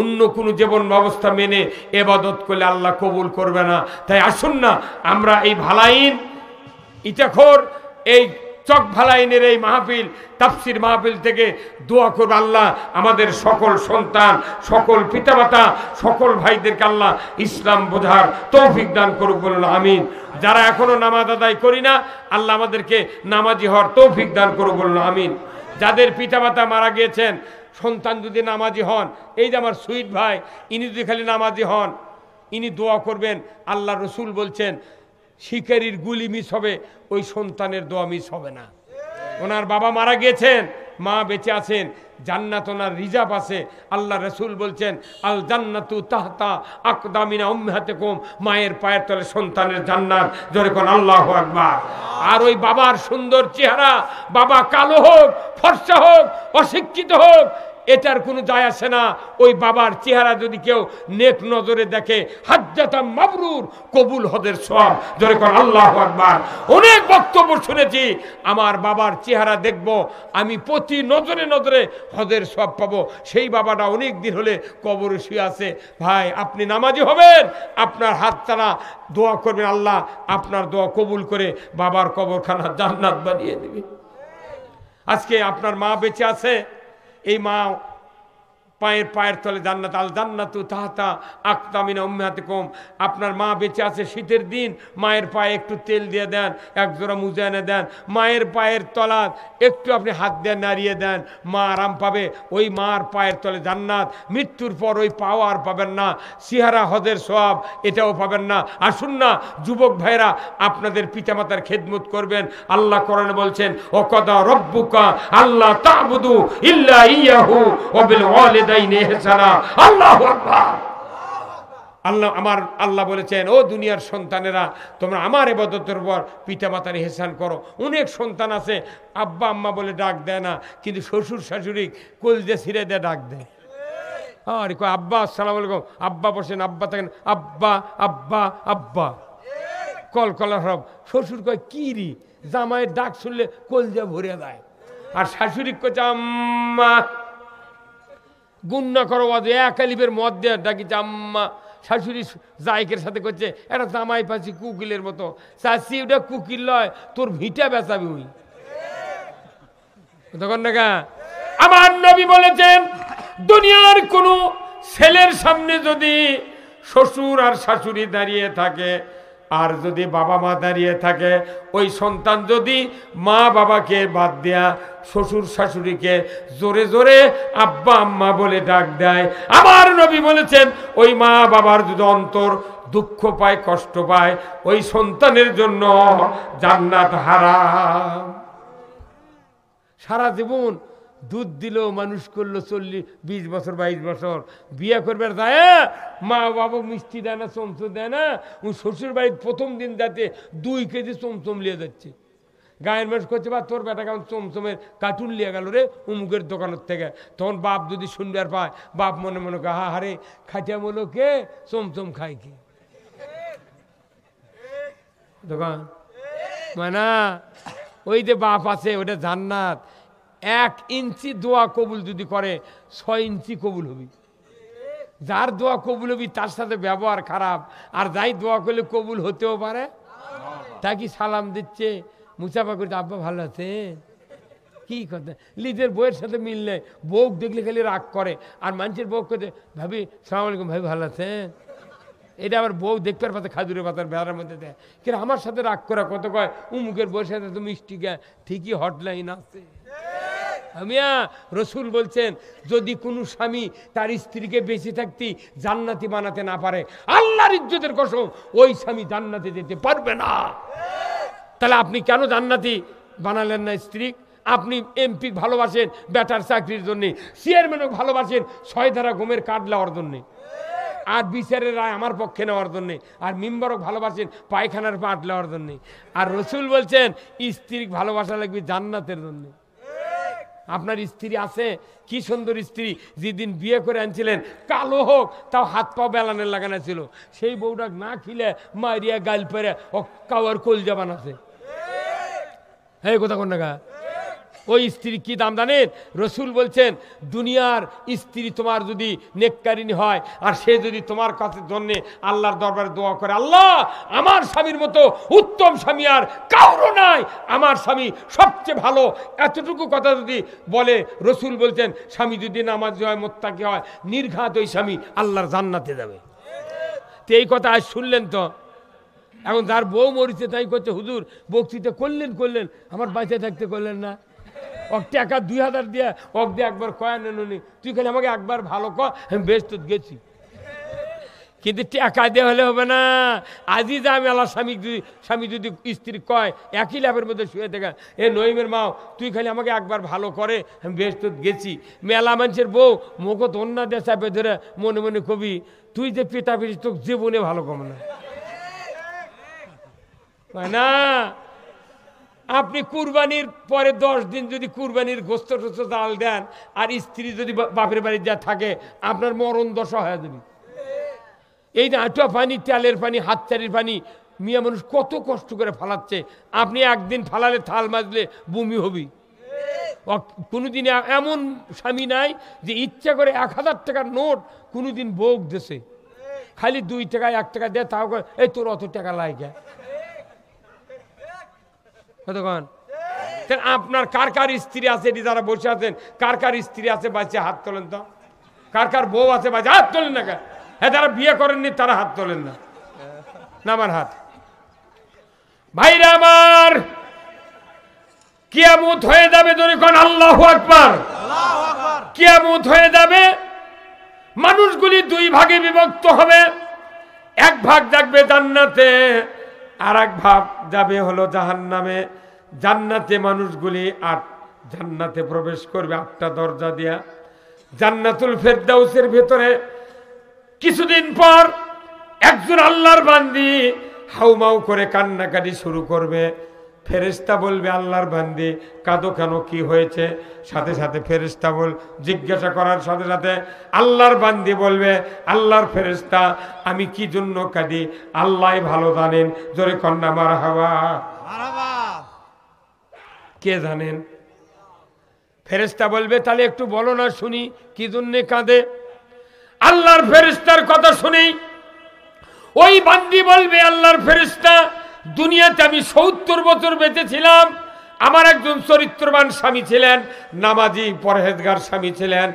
অন্য কোনো জীবন ব্যবস্থা মেনে ইবাদত করলে আল্লাহ কবুল করবে না। তাই আসুন না আমরা এই ভালাইন ইটাখোর এই চক ভালাইনের এই মাহফিল তাফসির মাহফিল থেকে দোয়া করব, আল্লাহ আমাদের সকল সন্তান সকল পিতামাতা সকল ভাইদেরকে আল্লাহ ইসলাম বোঝার তৌফিক দান করুক, বলুন আমিন। যারা এখনো নামাজ আদায় করি না আল্লাহ আমাদেরকে নামাজি হওয়ার তৌফিক দান করুক, বলুন আমিন। যাদের পিতামাতা মারা গিয়েছেন সন্তান যদি নামাজি হন, এই যে আমার সুইট ভাই ইনি যদি খালি নামাজি হন ইনি দোয়া করবেন, আল্লাহ রসুল বলছেন শিকারির গুলি মিস হবে, ওই সন্তানের দোয়া মিস হবে না। ওনার বাবা মারা গিয়েছেন, মা বেঁচে আছেন, জান্নাত ওনার রিজার্ভ আছে। আল্লাহ রসুল বলছেন আল জান্নাতু তাহতা আকদামিনা উম্মাহাতিকুম, মায়ের পায়ের তলে সন্তানের জান্নাত। জোরে কোন আল্লাহু আকবার। আর ওই বাবার সুন্দর চেহারা, বাবা কালো হোক ফর্সা হোক অশিক্ষিত হোক এটার কোনো যায় আসে না, ওই বাবার চেহারা যদি কেউ নেক নজরে দেখে হাজ্জাতাম মাবরুর, কবুল হজের সওয়াব। জোরে কোন আল্লাহু আকবার। অনেক বক্তব্য শুনেছি, আমার বাবার চেহারা দেখব আমি প্রতি নজরে নজরে হজের সওয়াব পাবো। সেই বাবাটা অনেক দিন হলে কবরে শুয়ে আছে। ভাই আপনি নামাজি হবেন, আপনার হাত ছাড়া দোয়া করবেন, আল্লাহ আপনার দোয়া কবুল করে বাবার কবরখানা জান্নাত বানিয়ে দেবে। আজকে আপনার মা বেঁচে আছে, এই মা পায়ের তলে জান্নাত, আল জান্নাতু তাহতা আকদামিনা উম্মাহাতিকুম। আপনার মা বেঁচে আছে, শীতের দিন মায়ের পায়ে একটু তেল দিয়ে দেন, এক জোড়া মুজা এনে দেন, মায়ের পায়ের তলা একটু আপনি হাত দিয়ে নাড়িয়ে দেন, মা আরাম পাবে। ওই মার পায়ের তলে জান্নাত, মৃত্যুর পর ওই পাওয়া আর পাবেন না, সিহারা হজের সওয়াব এটাও পাবেন না। আসুন না যুবক ভাইরা আপনাদের পিতামাতার খেদমত করবেন। আল্লাহ কোরআনে বলছেন ওয়াকাদা রব্বুকা আল্লা তা'বুদু ইল্লা ইয়াহু ওয়া বিল ওয়ালিদাইনি ইহসানা। আল্লাহু আকবার। আল্লাহ বলেছেন ও দুনিয়ার সন্তানেরা তোমরা আমার ইবাদতের পর পিতামাতার ইহসান করো। অনেক সন্তান আছে আব্বা আম্মা বলে ডাক দেয় না, কিন্তু শ্বশুর শাশুড়ি কলজে ছিঁড়ে দিয়ে ডাক দেয়। আর কয় আব্বা আসসালামু আলাইকুম, আব্বা বসেন, আব্বা থাকেন, আব্বা আব্বা আব্বা কলকলা সব। শ্বশুর কয় কি রি, জামাইয়ের ডাক শুনলে কলজা ভরে দেয়। আর শাশুড়ি কচ্ছে আম্মা, গুন্না করো এক আলিফের মদ দেয় ডাকিছে আম্মা। শাশুড়ি জায়কের সাথে করছে একটা জামাই পাচ্ছি কুকিলের মতো, চাচ্ছি ওটা কুকিল লয় তোর ভিটা বেচাবি ওই তখন দেখা। আমার নবী বলেছেন দুনিয়ার কোনো ছেলের সামনে যদি শ্বশুর আর শাশুড়ি দাঁড়িয়ে থাকে আর যদি বাবা মা দাঁড়িয়ে থাকে, ওই সন্তান যদি মা বাবাকে বাদ দেয়া শ্বশুর শাশুড়িকে জোরে জোরে আব্বা আম্মা বলে ডাক দেয়, আমার নবী বলেছেন ওই মা বাবার যদি অন্তর দুঃখ পায়, কষ্ট পায়, ওই সন্তানের জন্য জান্নাত হারাম। সারা জীবন দুধ দিল, মানুষ করলো 40-20 বছর 22 বছর, বিয়ে করবে যায় মা বাবা মিষ্টি দেয় না, চমচম দেয় না, ওই শ্বশুর বাড়ির প্রথম দিন যাতে 2 কেজি চমচম নিয়ে যাচ্ছে। গায়ের মানুষ করছে বা তোর বেটা কেমন চমচমের কার্টুন লিয়ে গেল রে উমুকের দোকানের থেকে। তখন বাপ যদি শুনবার পায়, বাপ মনে মনে কে হা হারে খাটিয়া বলো কে চমচম খায় কি দোকান মানে ওই যে বাপ আছে ওটা জান্নাত। 1 ইঞ্চি দোয়া কবুল যদি করে 6 ইঞ্চি কবুল হবি। যার দোয়া কবুল হবি তার সাথে ব্যবহার খারাপ, আর যাই দোয়া করলে কবুল হতেও পারে। তা কি সালাম দিচ্ছে, মুসাফা করছে, আব্বা ভালো আছে, কি কথা। নিজের বউয়ের সাথে মিললে বউ দেখলে খালি রাগ করে, আর মানুষের বউ করতে ভাবি সালাম আলাইকুম ভাই ভালো আছেন। এটা আবার বউ দেখতে পাতে খাজুরের পাতার বেড়ার মধ্যে দেয়, কিন্তু আমার সাথে রাগ করা কত কয় উমুকের বউয়ের সাথে তো মিষ্টি গায়, ঠিকই হটলাইন আছে। আমিয়া রসুল বলছেন যদি কোনো স্বামী তার স্ত্রীকে বেঁচে থাকতে জান্নাতি বানাতে না পারে, আল্লাহর ইজ্জতের কসম ওই স্বামী জান্নাতে যেতে পারবে না। তাহলে আপনি কেন জান্নাতি বানালেন না স্ত্রী? আপনি এমপি ভালোবাসেন বেটার চাকরির জন্যে, চেয়ারম্যানও ভালোবাসেন 6 ধারা ঘুমের কাঠ নেওয়ার জন্যে, আর বিচারের রায় আমার পক্ষে নেওয়ার জন্যে, আর মেম্বারও ভালোবাসেন পায়খানার পাট নেওয়ার জন্যে। আর রসুল বলছেন স্ত্রী ভালোবাসা লাগবে জান্নাতের জন্যে। আপনার স্ত্রী আছে, কি সুন্দর স্ত্রী, যেদিন বিয়ে করে আনছিলেন কালো হোক তাও হাত পা বেলানের লাগানো ছিল, সেই বউটা না খিলে মারিয়া গাল পেরে ও কাওয়ার কলজা বানাছে। হ্যাঁ কথা কোন না, ওই স্ত্রী কি দাম জানেন? রসুল বলছেন দুনিয়ার স্ত্রী তোমার যদি নেককারিনী হয়, আর সে যদি তোমার কাছে জন্য আল্লাহর দরবারে দোয়া করে, আল্লাহ আমার স্বামীর মতো উত্তম স্বামী আর কারো নাই, আমার স্বামী সবচেয়ে ভালো, এতটুকু কথা যদি বলে, রসুল বলছেন স্বামী যদি নামাজি হয়, মোত্তাকি হয়, নির্ঘাত ওই স্বামী আল্লাহর জান্নাতে যাবে। তো এই কথা আজ শুনলেন তো। এখন যার বউ মরিছে তাই করছে হুজুর বক্তৃতা করলেন, আমার বাঁচে থাকতে করলেন না। ওক টাকা 2000 দিয়ে ওক দিয়ে একবার কয়া নেনি, তুই খালি আমাকে একবার ভালো কর, আমি বেশ তো গেছি। কিন্তু টাকা দিয়ে হলে হবে না। আজই যা মেলা স্বামী যদি স্ত্রী কয় একই ল্যাবের মধ্যে শুয়ে থাকা, এ নইমের মাও তুই খালি আমাকে একবার ভালো করে, আমি বেশ তো গেছি। মেলা মানুষের বউ মুখত অন্য দিয়ে চাপে ধরে মনে মনে কবি তুই যে পেটা পেটিস তোকে জীবনে ভালো কম না। না আপনি কুরবানির পরে 10 দিন যদি কুরবানির গোস্ত টোস্ত চাল দেন, আর স্ত্রী যদি বাপের বাড়ি যা থাকে, আপনার মরণ দশা হয়ে যাবে। এই যে আঁটুয়া পানি, তেলের পানি, হাতচারির পানি মিয়া মানুষ কত কষ্ট করে ফালাচ্ছে, আপনি একদিন ফালালে থাল মাজলে বমি হবি। কোনোদিন এমন স্বামী নাই যে ইচ্ছা করে 1000 টাকার নোট কোনোদিন ভোগ দেশে, খালি 2 টাকা 1 টাকা দেয়, তাও এই তোর অত টাকা লাগে। আপনার কার কার স্ত্রী আছে, এটি যারা বসে আছেন, কার কার স্ত্রী আছে বাচ্চা হাত তোলেন তো, কার কার বউ আছে বাচ্চা হাত তোলেন না। হ্যাঁ যারা বিয়ে করেননি তারা হাত তোলেন না, আমার হাত। ভাইরা আমার কিয়ামত হয়ে যাবে, যখন আল্লাহু আকবার, কিয়ামত হয়ে যাবে, মানুষগুলি 2 ভাগে বিভক্ত হবে। 1 ভাগ যাবে জান্নাতে, আর 1 ভাগ যাবে হলো জাহান্নামে। জান্নাতে মানুষগুলি জান্নাতে প্রবেশ করবে 8টা দরজা দিয়া। জান্নাতুল ফেরদাউসের ভেতরে কিছুদিন পর একজন আল্লাহর বান্দি হাউমাউ করে কান্নাকাটি শুরু করবে। ফেরেশতা বলবে আল্লাহর বান্দি কাঁদো কেন, কি হয়েছে? সাথে সাথে ফেরেশতা জিজ্ঞাসা করার সাথে সাথে আল্লাহর বান্দি বলবে আল্লাহর ফেরেশতা আমি কি জন্য কাঁদি আল্লাহ ভালো জানেন। জোরে কন্যা মারহাবা। কে জানেন? ফেরেশতা বলবে তাহলে একটু বলো না শুনি কি জন্য কাঁদে। আল্লাহর ফেরেশতার কথা শুনি ওই বান্দি বলবে আল্লাহর ফেরেশতা দুনিয়াতে আমি 70 বছর বেঁচে ছিলাম, আমার একজন চরিত্রবান স্বামী ছিলেন, নামাজি পরহেজগার স্বামী ছিলেন,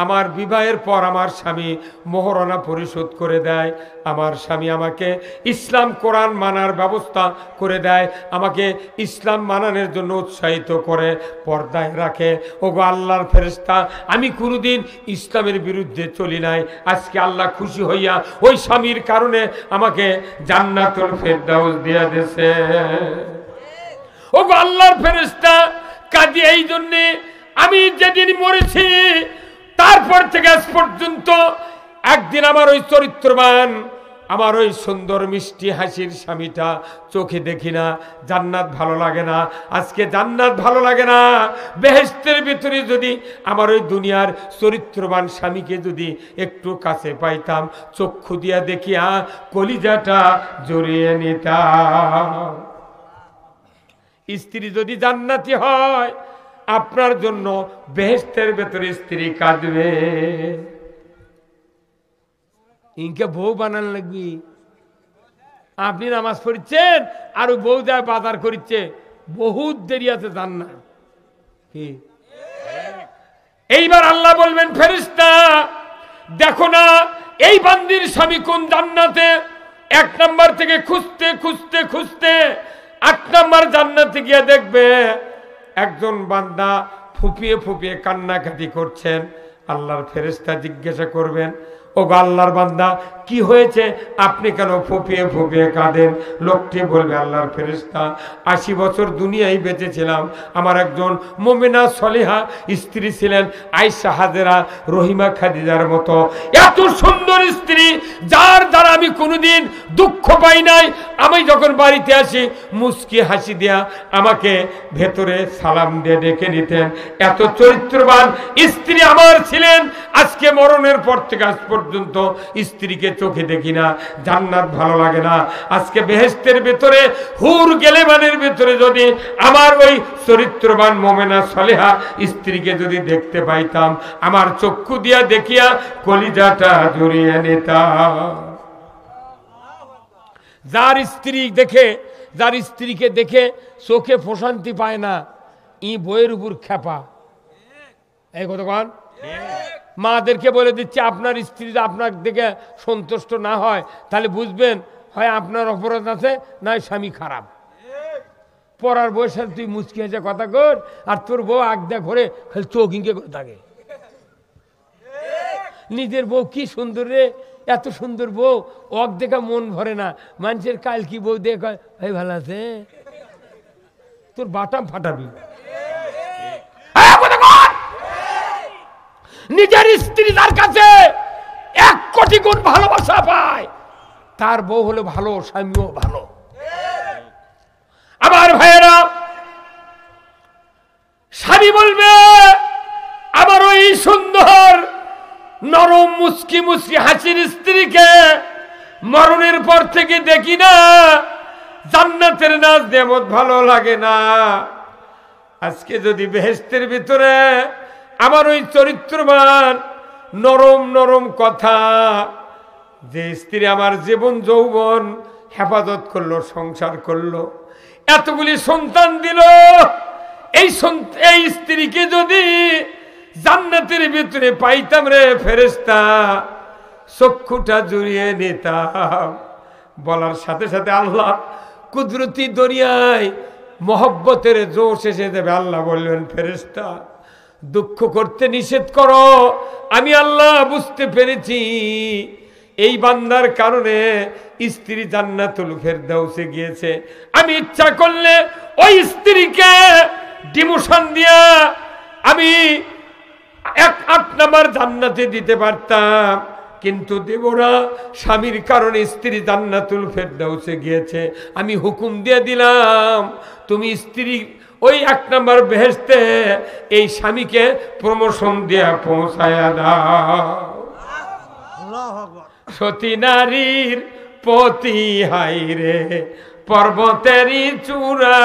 আমার বিবাহের পর আমার স্বামী মোহরানা পরিশোধ করে দেয়, আমার স্বামী আমাকে ইসলাম কোরআন মানার ব্যবস্থা করে দেয়, আমাকে ইসলাম মানানোর জন্য উৎসাহিত করে, পর্দায় রাখে। ওগো আল্লাহর ফেরেশতা, আমি কোনোদিন ইসলামের বিরুদ্ধে চলি নাই। আজকে আল্লাহ খুশি হইয়া ওই স্বামীর কারণে আমাকে জান্নাতুল ফেরদাউস দিয়া দিয়েছে। ওগো আল্লাহর ফেরেশতা, কাজে এই জন্যে আমি যেদিন মরেছি তারপর থেকে আজ পর্যন্ত একদিন আমার ওই চরিত্রবান, আমার ওই সুন্দর মিষ্টি হাসির স্বামীটা চোখে দেখি না। জান্নাত ভালো লাগে না, আজকে জান্নাত ভালো লাগে না। বেহেশতের ভিতরে যদি আমার ওই দুনিয়ার চরিত্রবান স্বামীকে যদি একটু কাছে পাইতাম, চক্ষু দিয়া দেখিয়া কলিজাটা জড়িয়ে নিতাম। স্ত্রী যদি জান্নাতি হয়, আপনার জন্য বেহেশতের ভেতরে স্ত্রী কাঁদবে। ইনকে বউ বানান লাগবি। আপনি নামাজ পড়ছেন আর বউ যায় বাজার করছে, বহুত দেরি আছে জান্নাত কি। এইবার আল্লাহ বলবেন, ফেরেশতা দেখো না এই বান্দির স্বামী কোন জান্নাতে। 1 নাম্বার থেকে খুঁজতে খুঁজতে খুঁজতে 8 নাম্বার জান্নাতে গিয়ে দেখবে একজন বান্দা ফুপিয়ে ফুপিয়ে কান্নাকাটি করছেন। আল্লাহর ফেরেশতা জিজ্ঞাসা করবেন, ও আল্লাহর বান্দা কি হয়েছে, আপনি কেন ফুপিয়ে ফুপিয়ে কাঁদেন? লোকটি বলবে, আল্লাহর ফেরেশতা 80 বছর দুনিয়ায় বেঁচেছিলাম, আমার একজন মুমিনা সলিহা স্ত্রী ছিলেন, আয়েশা হাজেরা রহিমা খাদিজার মতো এত সুন্দর স্ত্রী, যার দ্বারা আমি কোনোদিন দুঃখ পাই নাই। আমি যখন বাড়িতে আসি মুস্কি হাসি দেয়া আমাকে ভেতরে সালাম দিয়ে ডেকে নিতেন। এত চরিত্রবান স্ত্রী আমার ছিলেন। আজকে মরণের পর থেকে আজ পর্যন্ত স্ত্রীকে চোখে দেখি না, জান্নাত ভালো লাগে না। আজকে বেহেশতের ভেতরে হুর গেলেমানের ভেতরে যদি আমার ওই চরিত্রবান মোমেনা সলেহা স্ত্রীকে যদি দেখতে পাইতাম, আমার চক্ষু দিয়া দেখিয়া কলিজাটা জড়িয়ে নিতাম। যার স্ত্রীকে দেখে চোখে প্রশান্তি পায় না, ই বইয়ের উপর খেপা। এই কতক্ষণ মাদেরকে বলে দিচ্ছে, আপনার স্ত্রীরা আপনার দেখে সন্তুষ্ট না হয় তাহলে বুঝবেন হয় আপনার অপরাধ আছে, নয় স্বামী খারাপ। পড়ার বউয়ের সাথে তুই মুচকি হেসে কথা কর, আর তোর বউ আগদা ঘরে খালি চোখ ইঙ্কে করে থাকে। নিজের বউ কি সুন্দর রে, এত সুন্দর বউ, অক দেখা মন ভরে না। মানুষের কাল কি বউ দেখ ভাই ভালো আছে, তোর বাটাম ফাটাবি। নিজের স্ত্রী তার কাছে 1 কোটি গুণ ভালোবাসা পায়, তার বউ হলো ভালো, স্বামীও ভালো। আমার ভাইয়েরা, স্বামী বলবে আমার ওই সুন্দর নরম মুচকি মুচকি হাসির স্ত্রীকে মরণের পর থেকে দেখি না, জান্নাতের নাজ নেয়ামত ভালো লাগে না। আজকে যদি বেহেশতের ভিতরে আমার ওই চরিত্রবান নরম নরম কথা, যে স্ত্রী আমার জীবন যৌবন হেফাজত করলো, সংসার করলো, এতগুলি সন্তান দিল, এই স্ত্রীকে যদি জান্নাতের ভিতরে পাইতাম রে ফেরেশতা, চক্ষুটা জুড়িয়ে নিতাম। বলার সাথে সাথে আল্লাহ কুদরতি দরিয়ায় মহব্বতের জোশ এসে যাবে। আল্লাহ বললেন, ফেরেশতা দুঃখ করতে নিষেধ করো, আমি আল্লাহ বুঝতে পেরেছি এই বান্দার কারণে স্ত্রী জান্নাতুল ফেরদাউসে গিয়েছে। আমি ইচ্ছা করলে ওই স্ত্রীকে ডিমোশন দিয়া আমি 8 নাম্বার জান্নাতে দিতে পারতাম, কিন্তু দেব না। স্বামীর কারণে স্ত্রী জান্নাতুল ফেরদাউসে গিয়েছে, আমি হুকুম দিয়ে দিলাম তুমি স্ত্রী ওই 1 নাম্বার বেহেশতে এই স্বামীকে প্রমোশন দিয়া পৌঁছায়া দাও। সতী নারীর পতি হাই রে পর্বতেরই চূড়া,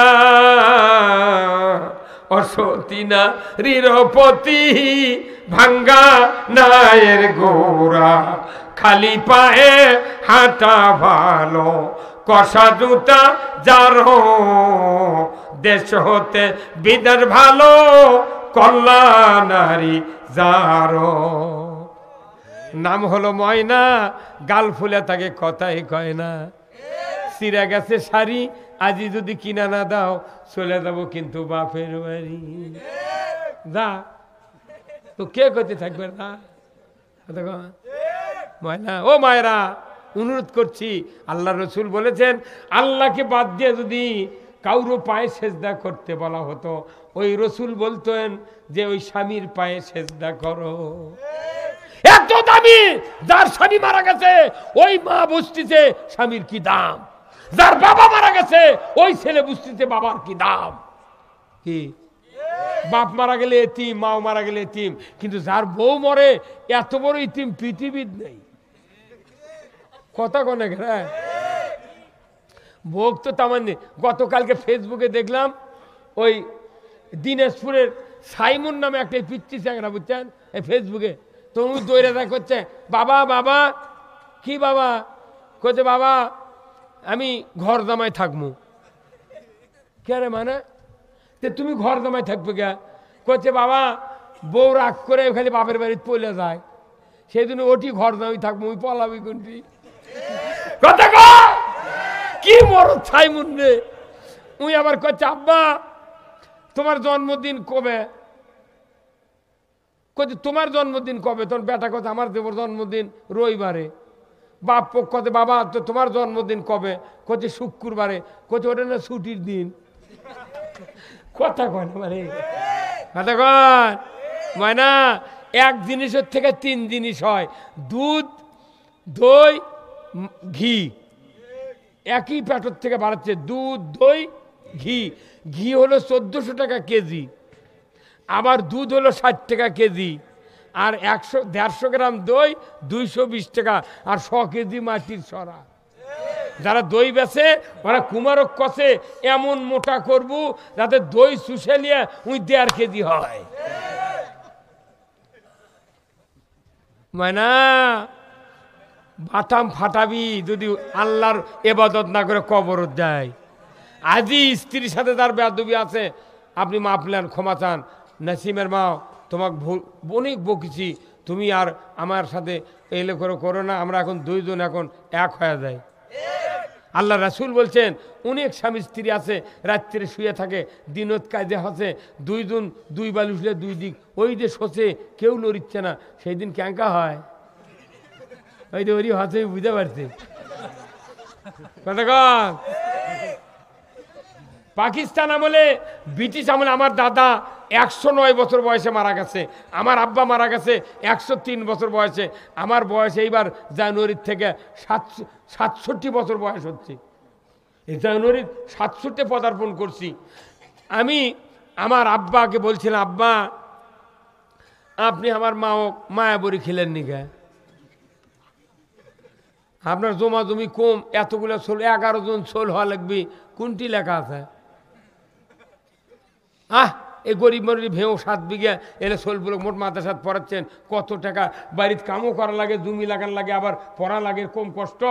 অসতী নারীর পতি ভাঙ্গা নায়ের গোড়া, খালি পায়ে হাঁটা ভালো কষা জুতা যার, দেশ হতে বিদার ভালো কল্যাণারি যারো। নাম হলো ময়না, গাল ফুলে তাকে কথাই কয় না। চিরা গেছে শাড়ি, আজি যদি কিনা না দাও চলে যাবো কিন্তু বাপের বাড়ি। যা তো কে করতে থাকবে না ময়না। ও মায়েরা, অনুরোধ করছি, আল্লাহ রসুল বলেছেন আল্লাহকে বাদ দিয়ে যদি কাউরো পায়ে সেজদা করতে বলা হতো, ওই রসুল বলতেন যে ওই স্বামীর পায়ে সেজদা করো। এত দামি, যার স্বামী মারা গেছে ওই মা বুঝতেছে স্বামীর কি দাম, যার বাবা মারা গেছে ওই ছেলে বুঝতেছে বাবার কি দাম। কি বাপ মারা গেলে এতিম, মাও মারা গেলে এতিম, কিন্তু যার বউ মরে এত বড় ইতিম পৃথিবীর নেই। কথা কনে হ্যাঁ, ভোগ তো তামান্নি। গতকালকে ফেসবুকে দেখলাম ওই দিনাজপুরের সাইমন নামে একটা পিচ্ছি চ্যাংরা, বুঝছেন, এই ফেসবুকে তো উনি দৌড়ে দেখ করছে, বাবা বাবা কি বাবা, করছে বাবা আমি ঘর জামাই থাকবো। কে রে মানে তুমি ঘর জামাই থাকবে কে? করছে বাবা বউ রাগ করে খালি বাপের বাড়িতে পলে যায়, সেই জন্য ওটি ঘর জামাই থাকবো, ওই পলাবি কোনটি। কথা কি মরদ সাইমন রে। উই আবার করছে আব্বা তোমার জন্মদিন কবে? কচ্ছে তোমার জন্মদিন কবে? তোমার বেটা কথা আমার দেবর জন্মদিন রবিবারে। বাপ কতে বাবা তো তোমার জন্মদিন কবে? কচ্ছে শুক্রবারে। কচ্ছে ওটা না ছুটির দিন। কথা কয় না মানে, কথা কয় ময়না। এক জিনিসের থেকে তিন জিনিস হয়, দুধ দই ঘি, একই প্যাটর থেকে বাড়াচ্ছে, দুধ দই ঘি। ঘি হলো 1400 টাকা কেজি, আবার দুধ হলো 60 টাকা কেজি, আর 150 গ্রাম দই 220 টাকা, আর 100 কেজি মাটির সরা। যারা দই বেছে ওরা কুমারক কষে এমন মোটা করবো যাতে দই শুষে নিয়ে ওই 1.5 কেজি হয়। মানে বাটাম ফাটাবি যদি আল্লাহর ইবাদত না করে কবরত যায়। আজই স্ত্রীর সাথে তার বেয়াদবি আছে, আপনি মাপ নেন, ক্ষমা চান। নাসিমের মা তোমাকে অনেক বকেছি, তুমি আর আমার সাথে এলে করে করো না, আমরা এখন দুইজন এখন এক হয়ে যাই। আল্লাহ রাসূল বলছেন অনেক স্বামী স্ত্রী আছে রাত্রে শুয়ে থাকে, দিনত কাজে হসে, দুইজন দুই বালু শুলে দুই দিক, ওই যে শোষে কেউ লড়িচ্ছে না, সেই দিন ক্যাঙ্কা হয়। ওই যে ওরই হসে বুঝতে পারছে। পাকিস্তান আমলে, ব্রিটিশ আমলে আমার দাদা 109 বছর বয়সে মারা গেছে, আমার আব্বা মারা গেছে 103 বছর বয়সে, আমার বয়স এইবার জানুয়ারির থেকে 67 বছর বয়স হচ্ছে। এই জানুয়ারির 67 পদার্পণ করছি। আমি আমার আব্বাকে বলছিলাম, আব্বা আপনি আমার মায়াবরী খেলেন নি গে? আপনার জমা জমি কম, এতগুলো ছোল, 11 জন ছোল হওয়া লাগবে, কোনটি লেখা আছে? এই গরিব মরিব ভেও 7 বিঘা এলে ছোলগুলো মোট মাথার সাথে পড়াচ্ছেন, কত টাকা বাড়িতে কামও করা লাগে, জমি লাগান লাগে, আবার পড়া লাগে, কম কষ্ট।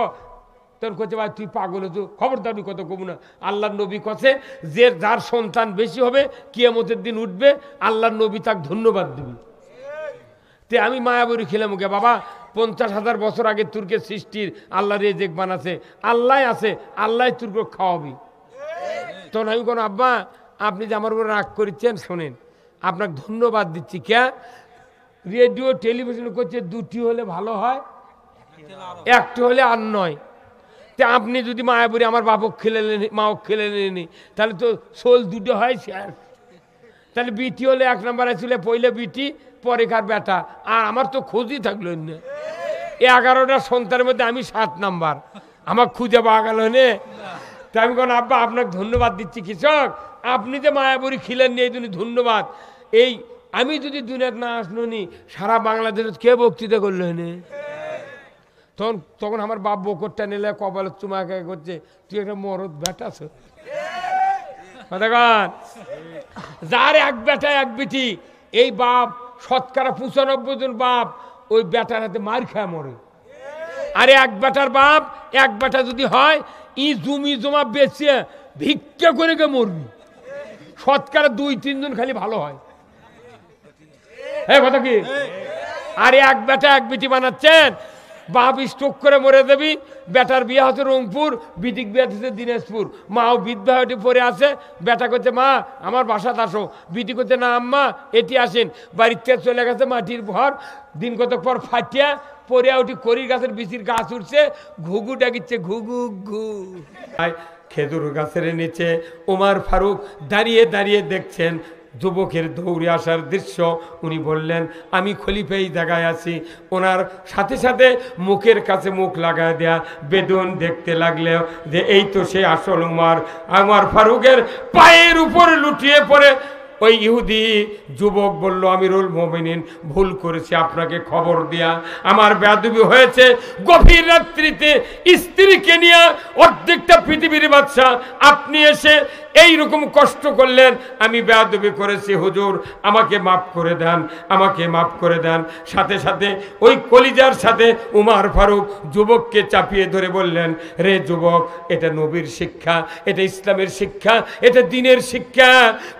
তোর কাছে ভাই তুই পাগল হতো, খবরদার কত কমু না। আল্লাহর নবী কাছে যে যার সন্তান বেশি হবে কিয়ামতের দিন উঠবে, আল্লাহর নবী তাকে ধন্যবাদ দিবি। তে আমি মায়াবরী খেলাম ওকে, বাবা 50,000 বছর আগে তুর্কের সৃষ্টির আল্লাহ রেজেক বানাছে, আল্লাহ আছে, আল্লাহ তুর্ক খাওয়াবি। তখন আমি কোনো আব্বা আপনি যে আমার উপর রাগ করছেন, শোনেন আপনাকে ধন্যবাদ দিচ্ছি। কে রেডিও টেলিভিশন করছে, 2টি হলে ভালো হয়, 1টি হলে আর নয়। তে আপনি যদি মায়াবরী আমার বাপক খেলে মাও খেলে নেনি, তাহলে তো শোল 2টো হয় শেয়ার। তাহলে বিটি হলে 1 নম্বর ছিল, পয়লে বিটি পরে কার বেটা, আর আমার তো খোঁজই থাকলো না। 11টা সন্তানের মধ্যে আমি 7 নাম্বার, আমার খুঁজে পাওয়া গেল নে। তাই আমি কোন আব্বা আপনাকে ধন্যবাদ দিচ্ছি, কৃষক আপনি যে মায়াবরী খিলেন নি, এই জন্য ধন্যবাদ। এই আমি যদি দুনিয়াতে না আসলো নি, সারা বাংলাদেশে কে বক্তৃতা করলো নে? তখন আমার বাপ বকরটা নিলে কপালে চুমাকে করছে, তুই একটা মরদ বেটা আছো। যার 1 বেটা 1 বিটি, এই বাপ শতকরা 95 জন বাপ ওই বেটার হাতে মার খায় মরে। আরে 1 বেটার বাপ 1 বেটা যদি হয়, ই জমি জমা বেচে ভিক্ষা করে কে মরবি। শতকরা 2-3 জন খালি ভালো হয়। হ্যাঁ কথা কি? আরে এক বেটা এক বিটি বানাচ্ছেন, বাপ স্ট্রোক করে মরে দেবি, বেটার বিয়ে হচ্ছে রংপুর, বিটিক বিয়ে হচ্ছে দিনাজপুর, মাও বিধবা হয়ে পড়ে আছে, বেটা করছে মা আমার বাসাতে আসো, বিটি করছে না আম্মা এটি আসেন, বাড়ির থেকে চলে গেছে মাটির ঘর, দিন কতক পর ফাটিয়া পরে উঠি করির গাছের বিচির গাছ উঠছে, ঘুঘু ডাকিচ্ছে ঘুঘু ঘু। খেজুর গাছের নিচে ওমর ফারুক দাঁড়িয়ে দাঁড়িয়ে দেখছেন যুবকের দৌড়ে আসার দৃশ্য। উনি বললেন আমি খলিফা এই জায়গায় আছি। ওনার সাথে সাথে মুখের কাছে মুখ লাগায় দেয়া বেদুন দেখতে লাগলেও যে এই তো সে আসল ওমর ফারুকের পায়ের উপরে লুটিয়ে পড়ে ওই ইহুদি যুবক বলল আমিরুল মুমিনিন ভুল করেছি আপনাকে খবর দেয়া, আমার বেয়াদবি হয়েছে, গভীর রাত্রিতে স্ত্রীকে নিয়ে অর্ধেকটা পৃথিবীর বাদশা আপনি এসে এই রকম কষ্ট করলেন, আমি বেয়াদবি করেছি হুজুর আমাকে মাফ করে দেন, আমাকে মাফ করে দেন। সাথে সাথে ওই কলিজার সাথে উমর ফারুক যুবককে চাপিয়ে ধরে বললেন রে যুবক, এটা নবীর শিক্ষা, এটা ইসলামের শিক্ষা, এটা দ্বীনের শিক্ষা।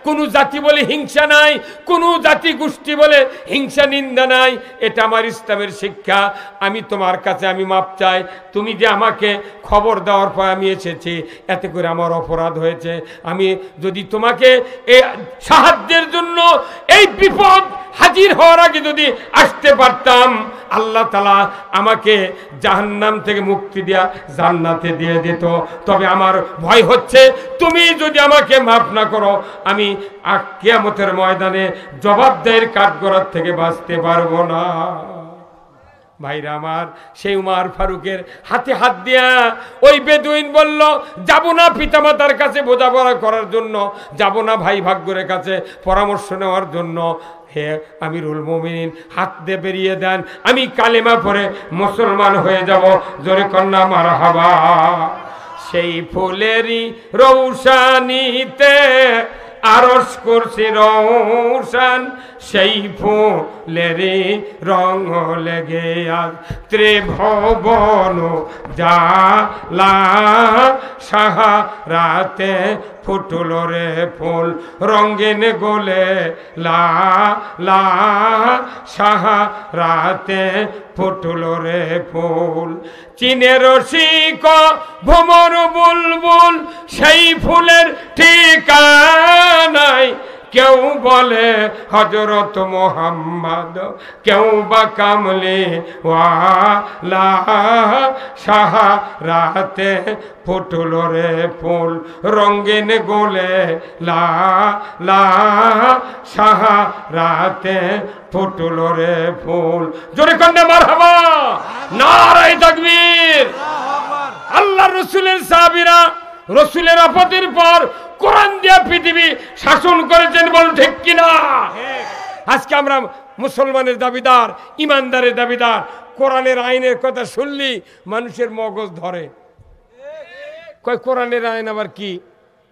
কোনো জাতি বলে হিংসা নাই, কোনো জাতি গোষ্ঠী বলে হিংসা নিন্দা নাই, এটা আমার ইসলামের শিক্ষা। আমি তোমার কাছে আমি মাপ চাই, তুমি যে আমাকে খবর দেওয়ার পর আমি এসেছি, এতে করে আমার অপরাধ হয়েছে। আমি যদি তোমাকে এই সাহায্যের জন্য এই বিপদ হাজির হওয়ার আগে যদি আসতে পারতাম, আল্লাহ তাআলা আমাকে জাহান্নাম থেকে মুক্তি দেয়া জান্নাতে দিয়ে দিত। তবে আমার ভয় হচ্ছে তুমি যদি আমাকে মাফ না করো, আমি কিয়ামতের ময়দানে জবাবদেহির কাঠগড়ার থেকে বাঁচতে পারবো না। ভাইরা আমার, সেই উমর ফারুকের হাতে হাত দিয়া ওই বেদুইন বলল যাব না পিতামাতার কাছে বোঝাপড়া করার জন্য, যাব না ভাই ভাগ্যের কাছে পরামর্শ নেওয়ার জন্য, হে আমিরুল মুমিনিন হাত দিয়ে বেরিয়ে দেন, আমি কালেমা পড়ে মুসলমান হয়ে যাব। জোরে কন্যা মারহাবা। সেই ফুলেরই রৌশানিতে আরশ করছি রৌশান, সেই ফুলেরই রং লেগে আজ ত্রিভুবন জালা, সাহারাতে ফুটল রে ফুল রঙিন গোলে লা লা, সাহারাতে ফুটল রে ফুল। চীনের রসিক ভ্রমর বুলবুল, সেই ফুলের ঠিকানাই, কেউ বলে হযরত মুহাম্মদ, কেউ বা কামলি ওয়ালা, সাহারাতে ফুটল রে ফুল রঙিন গোলে লা লা, সাহারাতে ফুটল রে ফুল। জোরে কন্যা মারহাবা, নারায়ে তাকবীর। আল্লাহ রসুলের সাহাবীরা রসুলের আপদের পর কোরআন দিয়ে পৃথিবী শাসন করেছেন, বল ঠিক কিনা? আজকে আমরা মুসলমানের দাবিদার, ইমানদারের দাবিদার, কোরআনের আইনের কথা শুনলি মানুষের মগজ ধরে, কয় কোরআনের আইন আবার কি,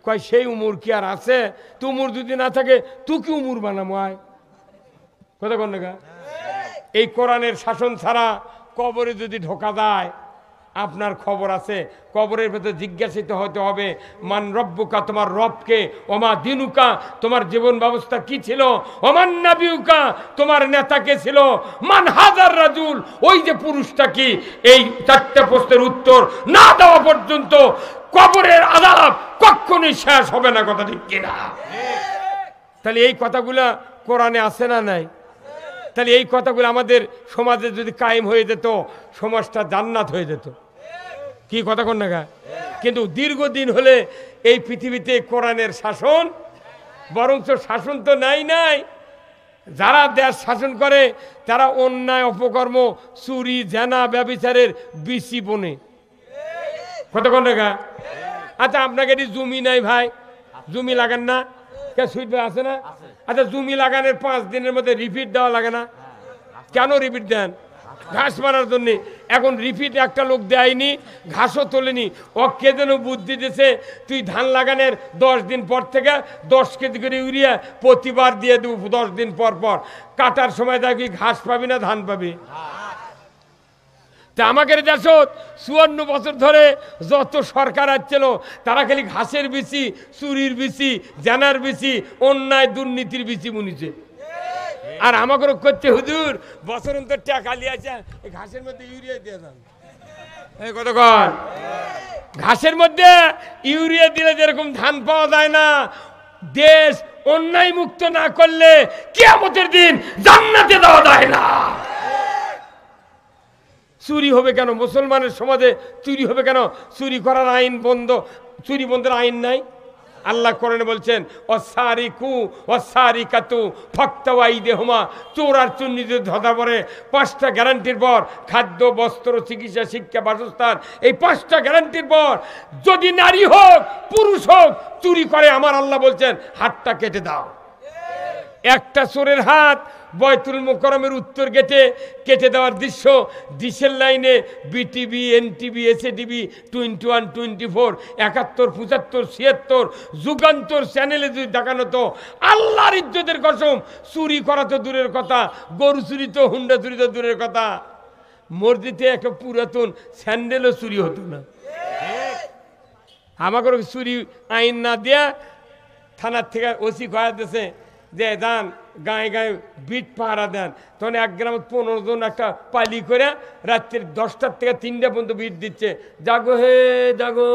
কয় সেই উমর কি আর আছে? তু উমর যদি না থাকে তু কি উমর বানামো? আয় কথা কন না। এই কোরআনের শাসন ছাড়া কবরে যদি ঢোকা যায়, আপনার খবর আছে, কবরের ভেতর জিজ্ঞাসিত হতে হবে মান রব্বুকা, তোমার রবকে, ওমা দিনুকা, তোমার জীবন ব্যবস্থা কি ছিল, ওমান নাবিউকা, তোমার নেতা কে ছিল, মান হাজার রাজুল, ওই যে পুরুষটা কি। এই চারটে প্রশ্নের উত্তর না দেওয়া পর্যন্ত কবরের আযাব কখনোই শেষ হবে না, কথা ঠিক কিনা? তাহলে এই কথাগুলা কোরআনে আছে না নাই? তাহলে এই কথাগুলো আমাদের সমাজে যদি কায়েম হয়ে যেত, সমাজটা জান্নাত হয়ে যেত। কি কথা কন না? কিন্তু দীর্ঘদিন হলে এই পৃথিবীতে কোরআনের শাসন, বরঞ্চ শাসন তো নাই নাই। যারা দেশ শাসন করে তারা অন্যায় অপকর্ম, চুরি জেনা ব্যভিচারের বিচি বনে। কথা কন না? আচ্ছা আপনাকে এটি জমি নাই ভাই, জমি লাগান না? কে সুইট ভাই আছে না? আচ্ছা জমি লাগানোর 5 দিনের মধ্যে রিপিট দেওয়া লাগে না? কেন রিপিট দেন? ঘাস মারার জন্য। এখন রিপিট একটা লোক দেয়নি, ঘাসও তোলেনি, ও কে যেন বুদ্ধি দিয়েছে তুই ধান লাগানোর 10 দিন পর থেকে 10 কেজি করে ইউরিয়া প্রতিবার দিয়ে দেবো 10 দিন পর পর, কাটার সময় দেখি ঘাস পাবি না ধান পাবি। তা আমাদের দেশত 54 বছর ধরে যত সরকার আসছিল তারা খালি ঘাসের বিচি, চুরির বিচি, জানার বিচি, অন্যায় দুর্নীতির বিচি বুনিছে। আর আমাকে করছে হুজুর বছর অন্তর টাকা লিয়েছে এই ঘাসের মধ্যে ইউরিয়া দিয়ে দেন। এই কতক্ষণ ঘাসের মধ্যে ইউরিয়া দিলে যেরকম ধান পাওয়া যায় না, দেশ অন্যায় মুক্ত না করলে কিয়ামতের দিন জান্নাতে দেওয়া যায় না। চুরি হবে কেন? মুসলমানের সমাজে চুরি হবে কেন? চুরি করার আইন বন্ধ, চুরি বন্ধের আইন নাই। আল্লাহ কোরআনে বলছেন অসারিকু অসারিকাতু ফাক্তাওয়াইদেহুমা, চোর আর চুন্নি যদি ধরা পড়ে 5টা গ্যারান্টির পর, খাদ্য, বস্ত্র, চিকিৎসা, শিক্ষা, বাসস্থান, এই 5টা গ্যারান্টির পর যদি নারী হোক পুরুষ হোক চুরি করে, আমার আল্লাহ বলছেন হাতটা কেটে দাও। একটা চোরের হাত বয়তুল মুকাররমের উত্তর গেটে কেটে দেওয়ার দৃশ্য ডিশের লাইনে বিটিভি, এনটিভি, এসএটিভি, 21, 24, 71, 75, 76 যুগান্তর চ্যানেলে যদি দেখানো তো আল্লাহর ইজ্জতের কসম, চুরি করা তো দূরের কথা, গরু চুরি তো, হুন্ডা চুরি তো দূরের কথা, মসজিদে একটা পুরাতন স্যান্ডেলও চুরি হতো না। আমাকে চুরি আইন না দেয়া থানার থেকে ওসি খয়া দিয়েছে যে দান গায়ে গায়ে বিট পাহারা দেন, তখন 1 গ্রামে 15 জন একটা পালি করে রাত্রির 10টার থেকে 3টা পর্যন্ত বিট দিচ্ছে, জাগো হে জাগো।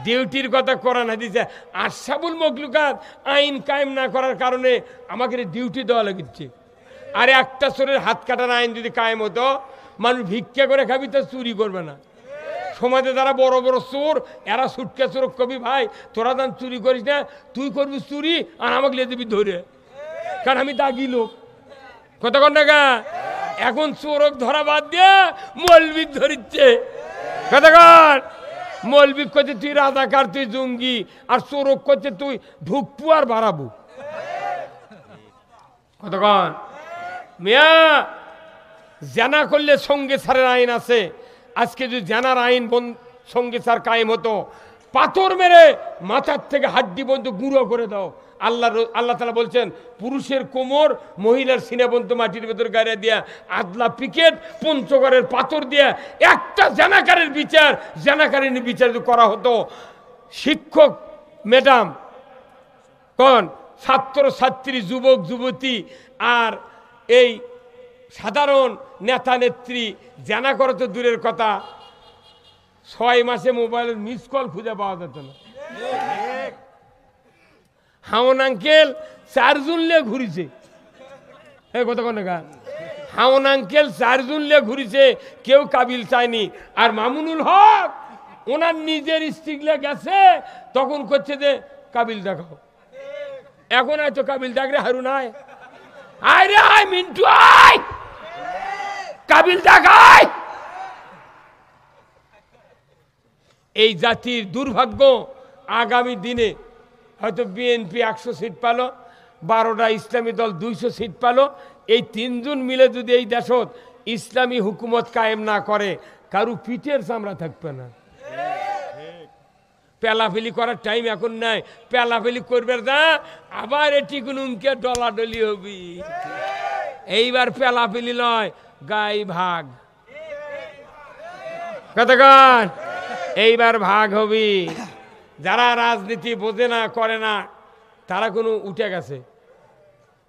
ডিউটির কথা কোরআন হাদিসে আশরাফুল মাখলুকাত আইন কায়েম না করার কারণে আমাকে ডিউটি দেওয়া লাগিচ্ছে। আর একটা চোরের হাত কাটার আইন যদি কায়েম হতো, মানুষ ভিক্ষা করে খাবি তো চুরি করবে না। সমাজে যারা বড় বড় চোর এরা সুটকে চোর কবি ভাই তোরা দান চুরি করিস না, তুই করবি চুরি আর আমাকে লিয়ে দিবি ধরে, কারণ আমি দাগি লোক। কতক্ষণ টাকা এখন চোরক ধরা বাদ দিয়ে মৌলবি ধরিচ্ছে। কতক্ষণ মৌলবি করছে তুই রাজাকার, তুই জঙ্গি, আর চোরক করছে তুই ঢুকপু আর বাড়াবো। কতক্ষণ মিয়া জানা করলে সঙ্গে ছাড়ের আইন আছে। আজকে যদি জানার আইন সঙ্গে ছাড় কায়েম হতো, পাথর মেরে মাথার থেকে হাড্ডি বন্ধ গুঁড়ো করে দাও। আল্লাহ তাআলা বলছেন পুরুষের কোমর, মহিলার সিনা বন্ধ মাটির ভেতর গাড়িয়ে দিয়া, আদলা পিকেট, পঞ্চগড়ের পাথর দিয়া একটা জানাকারের বিচার, জানাকারীর বিচার যদি করা হতো, শিক্ষক ম্যাডাম কোন ছাত্র ছাত্রী, যুবক যুবতী আর এই সাধারণ নেতা নেত্রী জানা করে তো দূরের কথা, 6 মাসে মোবাইলের মিস কল খুঁজে পাওয়া যেত না। হাওন আঙ্কেল 4 জন লিয়ে ঘুরিছে, কতক্ষণ হাওন আঙ্কেল 4 জন লিয়ে ঘুরিছে, কেউ কাবিল চায়নি। আর মামুনুল হক ওনার নিজের স্ত্রীগুলো গেছে, তখন করছে যে কাবিল দেখাও। এখন হয়তো কাবিল দেখ রে হারুন, আয় আয় রে আয় মিন্টু আয়, কাবিল দেখায়। এই জাতির দুর্ভাগ্য, আগামী দিনে হয়তো বিএনপি 100 সিট পেল, 12টা ইসলামী দল 200 সিট পেল, এই 3 জন মিলে যদি এই দেশত ইসলামী হুকুমত কায়েম না করে, কারু পিঠের চামড়া থাকবে না। পেলাফেলি করার টাইম এখন নাই, পেলাফেলি করবে না, আবার এটি কোনকে ডলাডলি হবি। এইবার পেলাফেলি নয়, গাই ভাগ। কতক্ষণ এইবার ভাগ হবি। যারা রাজনীতি বোঝে না, করে না, তারা কোনো উঠে গেছে।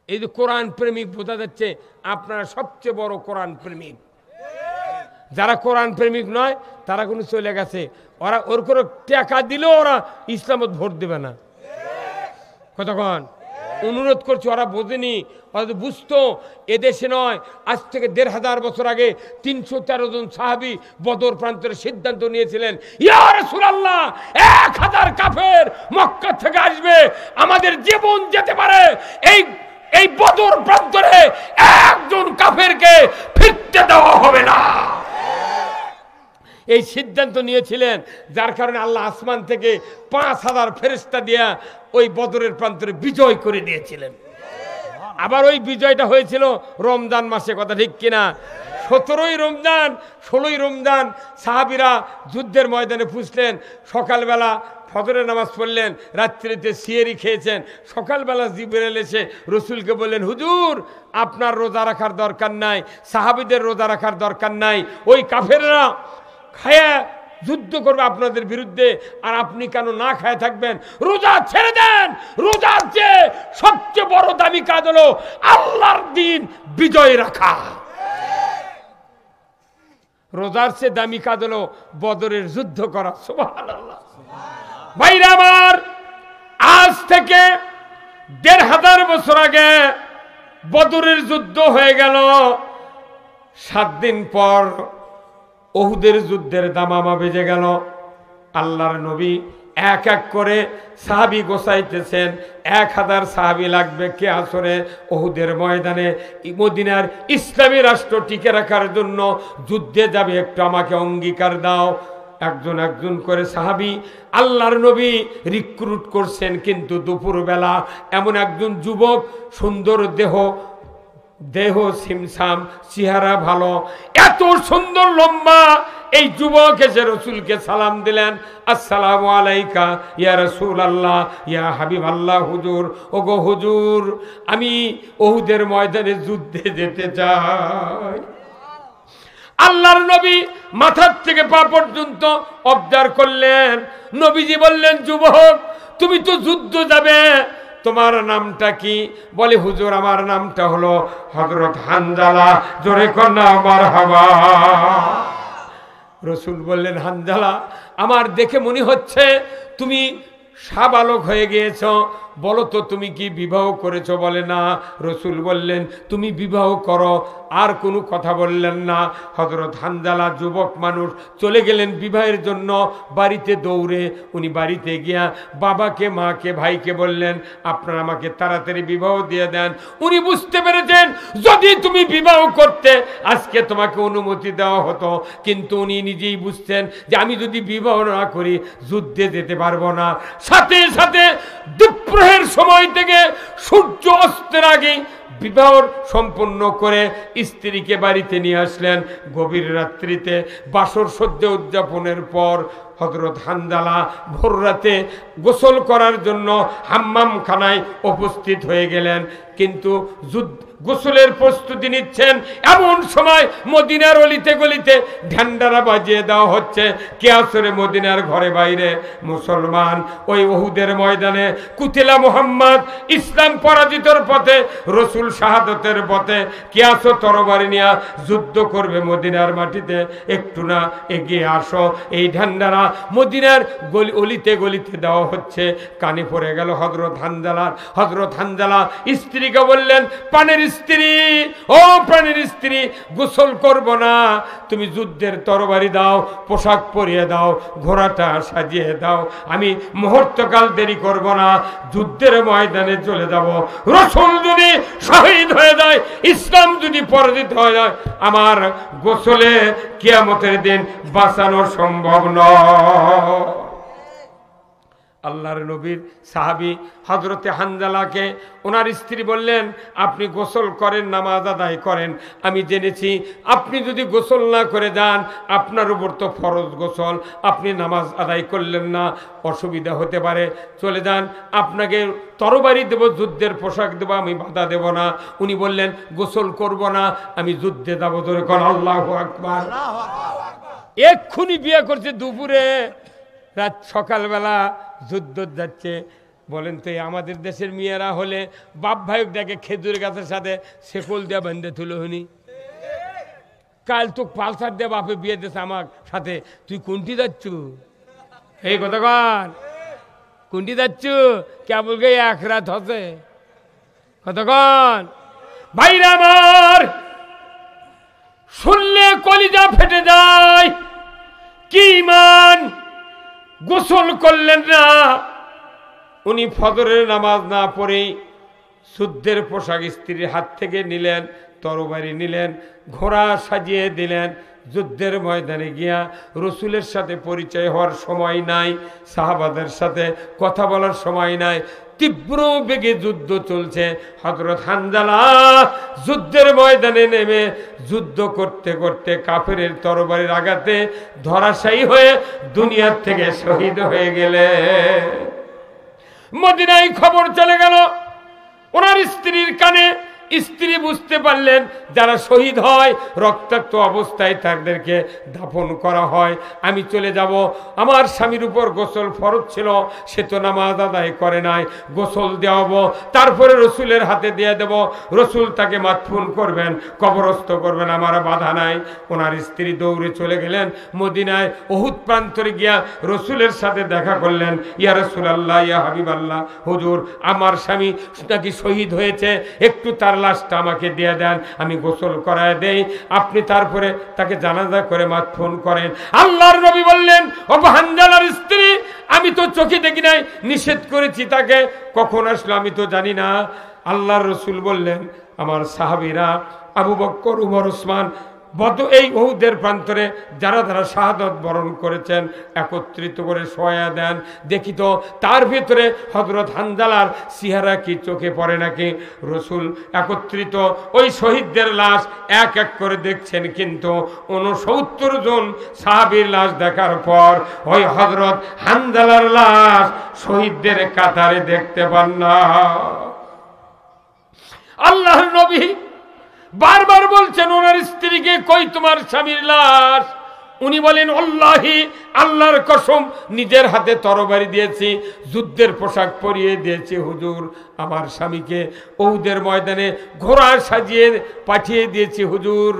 এই যে কোরআন প্রেমিক বোঝা যাচ্ছে আপনারা সবচেয়ে বড় কোরআন প্রেমিক। যারা কোরআন প্রেমিক নয় তারা কোনো চলে গেছে, ওরা ওর কোনো টাকা দিলেও ওরা ইসলামত ভোট দেবে না। কতক্ষণ অনুরোধ করছি, ওরা বোঝেনি, ওরা বুঝতো এদেশে নয়, আজ থেকে 1500 বছর আগে 313 জন সাহাবী বদর প্রান্তরে সিদ্ধান্ত নিয়েছিলেন, ইয়া রাসূলুল্লাহ 1000 কাফের মক্কা থেকে আসবে, আমাদের জীবন যেতে পারে, এই বদর প্রান্তরে একজন কাফেরকে ফিরতে দেওয়া হবে না। এই সিদ্ধান্ত নিয়েছিলেন, যার কারণে আল্লাহ আসমান থেকে 5000 ফেরেশতা দিয়া ওই বদরের প্রান্তরে বিজয় করে দিয়েছিলেন। আবার ওই বিজয়টা হয়েছিল রমজান মাসে, কথা ঠিক কিনা? 17ই রমজান 16ই রমজান সাহাবীরা যুদ্ধের ময়দানে পুষলেন, সকালবেলা ফজরের নামাজ পড়লেন, রাত্রিতে সিয়েরি খেয়েছেন, সকালবেলা জিবরাইল এসে রসুলকে বললেন, হুজুর আপনার রোজা রাখার দরকার নাই, সাহাবীদের রোজা রাখার দরকার নাই, ওই কাফেররা খায়া যুদ্ধ করবে আপনাদের বিরুদ্ধে, আর আপনি কেন না খায় থাকবেন? রোজা ছেড়ে দেন। রোজার চেয়ে সবচেয়ে বড় দামি কাজ হলো আল্লাহর দিন বিজয় রাখা। রোজার চেয়ে দামি কাজ হলো বদরের যুদ্ধ করা। সুবহানাল্লাহ। ভাইরা আমার, আজ থেকে ১৫০০ বছর আগে বদরের যুদ্ধ হয়ে গেল। 7 দিন পর উহুদের যুদ্ধের দামামা বেজে গেল। আল্লাহর নবী এক এক করে সাহাবী গোছাইতেছেন। 1000 সাহাবী লাগবে কে আসরে উহুদের ময়দানে মদিনার ইসলামী রাষ্ট্র টিকে রাখার জন্য যুদ্ধে যাবে, একটু আমাকে অঙ্গীকার দাও। একজন একজন করে সাহাবী আল্লাহর নবী রিক্রুট করছেন। কিন্তু দুপুরবেলা এমন একজন যুবক, সুন্দর দেহ সিমসাম, চেহারা ভালো, এত সুন্দর লম্বা, এই যুবক এসে রসুলকে সালাম দিলেন, আসসালামু আলাইকা ইয়া রাসূলুল্লাহ, ইয়া হাবিবাল্লাহ। হুজুর, ওগো হুজুর, আমি উহুদের ময়দানে যুদ্ধে যেতে চাই। আল্লাহর নবী মাথার থেকে পা পর্যন্ত অবজার্ভ করলেন। নবীজি বললেন, যুবক, তুমি তো যুদ্ধ যাবে, তোমার নামটা কি? বলে, হুজুর, আমার নামটা হলো হযরত হানজালা। জোরে কন্যা মারহাবা। রসুল বললেন, হানজালা, আমার দেখে মনে হচ্ছে তুমি সাবালক হয়ে গিয়েছ, বলো তো তুমি কি বিবাহ করেছো? বলে, না। রসুল বললেন, তুমি বিবাহ করো। আর কোনো কথা বললেন না। হযরত হানজালা যুবক মানুষ চলে গেলেন বিবাহের জন্য। বাড়িতে দৌড়ে উনি বাড়িতে গিয়া বাবাকে, মাকে, ভাইকে বললেন, আপনারা আমাকে তাড়াতাড়ি বিবাহ দিয়ে দেন। উনি বুঝতে পেরেছেন যদি তুমি বিবাহ করতে আজকে তোমাকে অনুমতি দেওয়া হতো, কিন্তু উনি নিজেই বুঝতেন যে আমি যদি বিবাহ না করি যুদ্ধে যেতে পারবো না। সাথে সাথে দুপুরের সময় থেকে সূর্য অস্তের আগে বিবাহ সম্পন্ন করে স্ত্রীকে বাড়িতে নিয়ে আসলেন। গভীর রাত্রিতে বাসর সজ্জা উদযাপনের পর হযরত হানজালা ভোর রাতে গোসল করার জন্য হাম্মামখানায় উপস্থিত হয়ে গেলেন। কিন্তু গোসলের প্রস্তুতি নিচ্ছেন, এমন সময় মদিনার অলিতে গলিতে ঢান্ডারা বাজিয়ে দেওয়া হচ্ছে। কিয়াসরে মদিনার ঘরে বাইরে মুসলমান ওই উহুদের ময়দানে কুতিলা মুহাম্মদ, ইসলাম পরাজিতর পথে, রসুল শাহাদতের পথে। কিয়াসো তরবারি নিয়ে যুদ্ধ করবে মদিনার মাটিতে, একটু না এগিয়ে আসো। এই ঢান্ডারা মদিনার অলিতে গলিতে দেওয়া হচ্ছে। কানে পড়ে গেল হযরত হানজালার। হযরত হানজালা স্ত্রীকে বললেন, প্রাণের স্ত্রী, ও প্রাণের স্ত্রী, গোসল করব না, তুমি যুদ্ধের তরবারি দাও, পোশাক পরিয়ে দাও, ঘোড়াটা সাজিয়ে দাও, আমি মুহূর্তকাল দেরি করব না, যুদ্ধের ময়দানে চলে যাব। রাসূল যদি শহীদ হয়ে যায়, ইসলাম যদি পরাজিত হয়ে যায়, আমার গোসলে কিয়ামতের দিন বাঁচানো সম্ভব নয়। আল্লাহর নবীর সাহাবী হযরতে হানজালাকে ওনার স্ত্রী বললেন, আপনি গোসল করেন, নামাজ আদায় করেন। আমি জেনেছি আপনি যদি গোসল না করে যান, আপনার উপর তো ফরজ গোসল, আপনি নামাজ আদায় করলেন না, অসুবিধা হতে পারে, চলে যান, আপনাকে তরবারি দেব, যুদ্ধের পোশাক দেব, আমি বাধা দেব না। উনি বললেন, গোসল করব না, আমি যুদ্ধে যাব। ধরে কোন আল্লাহু আকবার। এক্ষুনি বিয়ে করছে, দুপুরে রাত সকালবেলা যুদ্ধ যাচ্ছে। বলেন তো, আমাদের দেশের মেয়েরা হলে বাপ ভাইক দেখে খেজুর গাছের সাথে শেকল দিয়ে বেঁধে তুলো হনি। কাল তো পালসার দিয়ে বাপে বিয়ে দিয়েছে আমার সাথে, তুই কোনটি যাচ্ছ? এই কথা কন, কোনটি যাচ্ছ? কেবল গে এক রাত হচ্ছে, কথা কন। ভাইরা আমার, শুনলে কলিজা ফেটে যায়। কি ঈমান! গোসল করলেন না উনি, ফজরের নামাজ না পড়েই যুদ্ধের পোশাক স্ত্রীর হাত থেকে নিলেন, তরবারি নিলেন, ঘোড়া সাজিয়ে দিলেন। যুদ্ধের ময়দানে গিয়া রসুলের সাথে পরিচয় হওয়ার সময় নাই, সাহাবাদের সাথে কথা বলার সময় নাই, তীব্র বেগে যুদ্ধ চলছে। হযরত হানজালা যুদ্ধের ময়দানে নেমে যুদ্ধ করতে করতে কাফেরের তরবারির আঘাতে ধরাশায়ী হয়ে দুনিয়ার থেকে শহীদ হয়ে গেলে। মদিনায় খবর চলে গেল, ওনার স্ত্রীর কানে স্ত্রী বুঝতে পারলেন যারা শহীদ হয় রক্তাক্ত অবস্থায় তাদেরকে দাফন করা হয়, আমি চলে যাব। আমার স্বামীর উপর গোসল ফরজ ছিল, সে তো নামাজ আদায় করে নাই, গোসল দেওয়াবো, তারপরে রসুলের হাতে দিয়ে দেব, রসুল তাকে মাদফুন করবেন, কবরস্থ করবেন, আমার বাধা নাই। ওনার স্ত্রী দৌড়ে চলে গেলেন মদিনায়, উহুদ প্রান্তরে গিয়া রসুলের সাথে দেখা করলেন। ইয়া রাসূলুল্লাহ, ইয়া হাবিবাল্লাহ, হুজুর আমার স্বামী নাকি শহীদ হয়েছে, একটু তার লাশটা আমাকে দিয়ে দেন, আমি গোসল করায় দেই, আপনি তারপরে তাকে জানাজা করে মাদফুন করেন। আল্লাহর নবী বললেন, ও হানজালার স্ত্রী, আমি তো চোখে দেখি নাই, নিষেধ করেছি তাকে, কখন আসলো আমি তো জানি না। আল্লাহর রসুল বললেন, আমার সাহাবীরা আবু বকর, উমর, ওসমান এই উহুদের প্রান্তরে যারা যারা শাহাদত বরণ করেছেন একত্রিত করে শোয়া দেন, দেখি তো তার ভিতরে হযরত হানজালার চেহারা কি চোখে পড়ে নাকি। রসুল একত্রিত ওই শহীদদের লাশ এক এক করে দেখছেন, কিন্তু 69 জন সাহাবীর লাশ দেখার পর ওই হযরত হানজালার লাশ শহীদদের কাতারে দেখতে পান না। আল্লাহর নবী বারবার বলছেন ওনার স্ত্রীকে, কই তোমার স্বামীর লাশ? উনি বলেন, আল্লাহি, আল্লাহর কসম, নিজের হাতে তরবারি দিয়েছি, যুদ্ধের পোশাক পরিয়ে দিয়েছি হুজুর, আমার স্বামীকে উহুদের ময়দানে ঘোড়া সাজিয়ে পাঠিয়ে দিয়েছি হুজুর।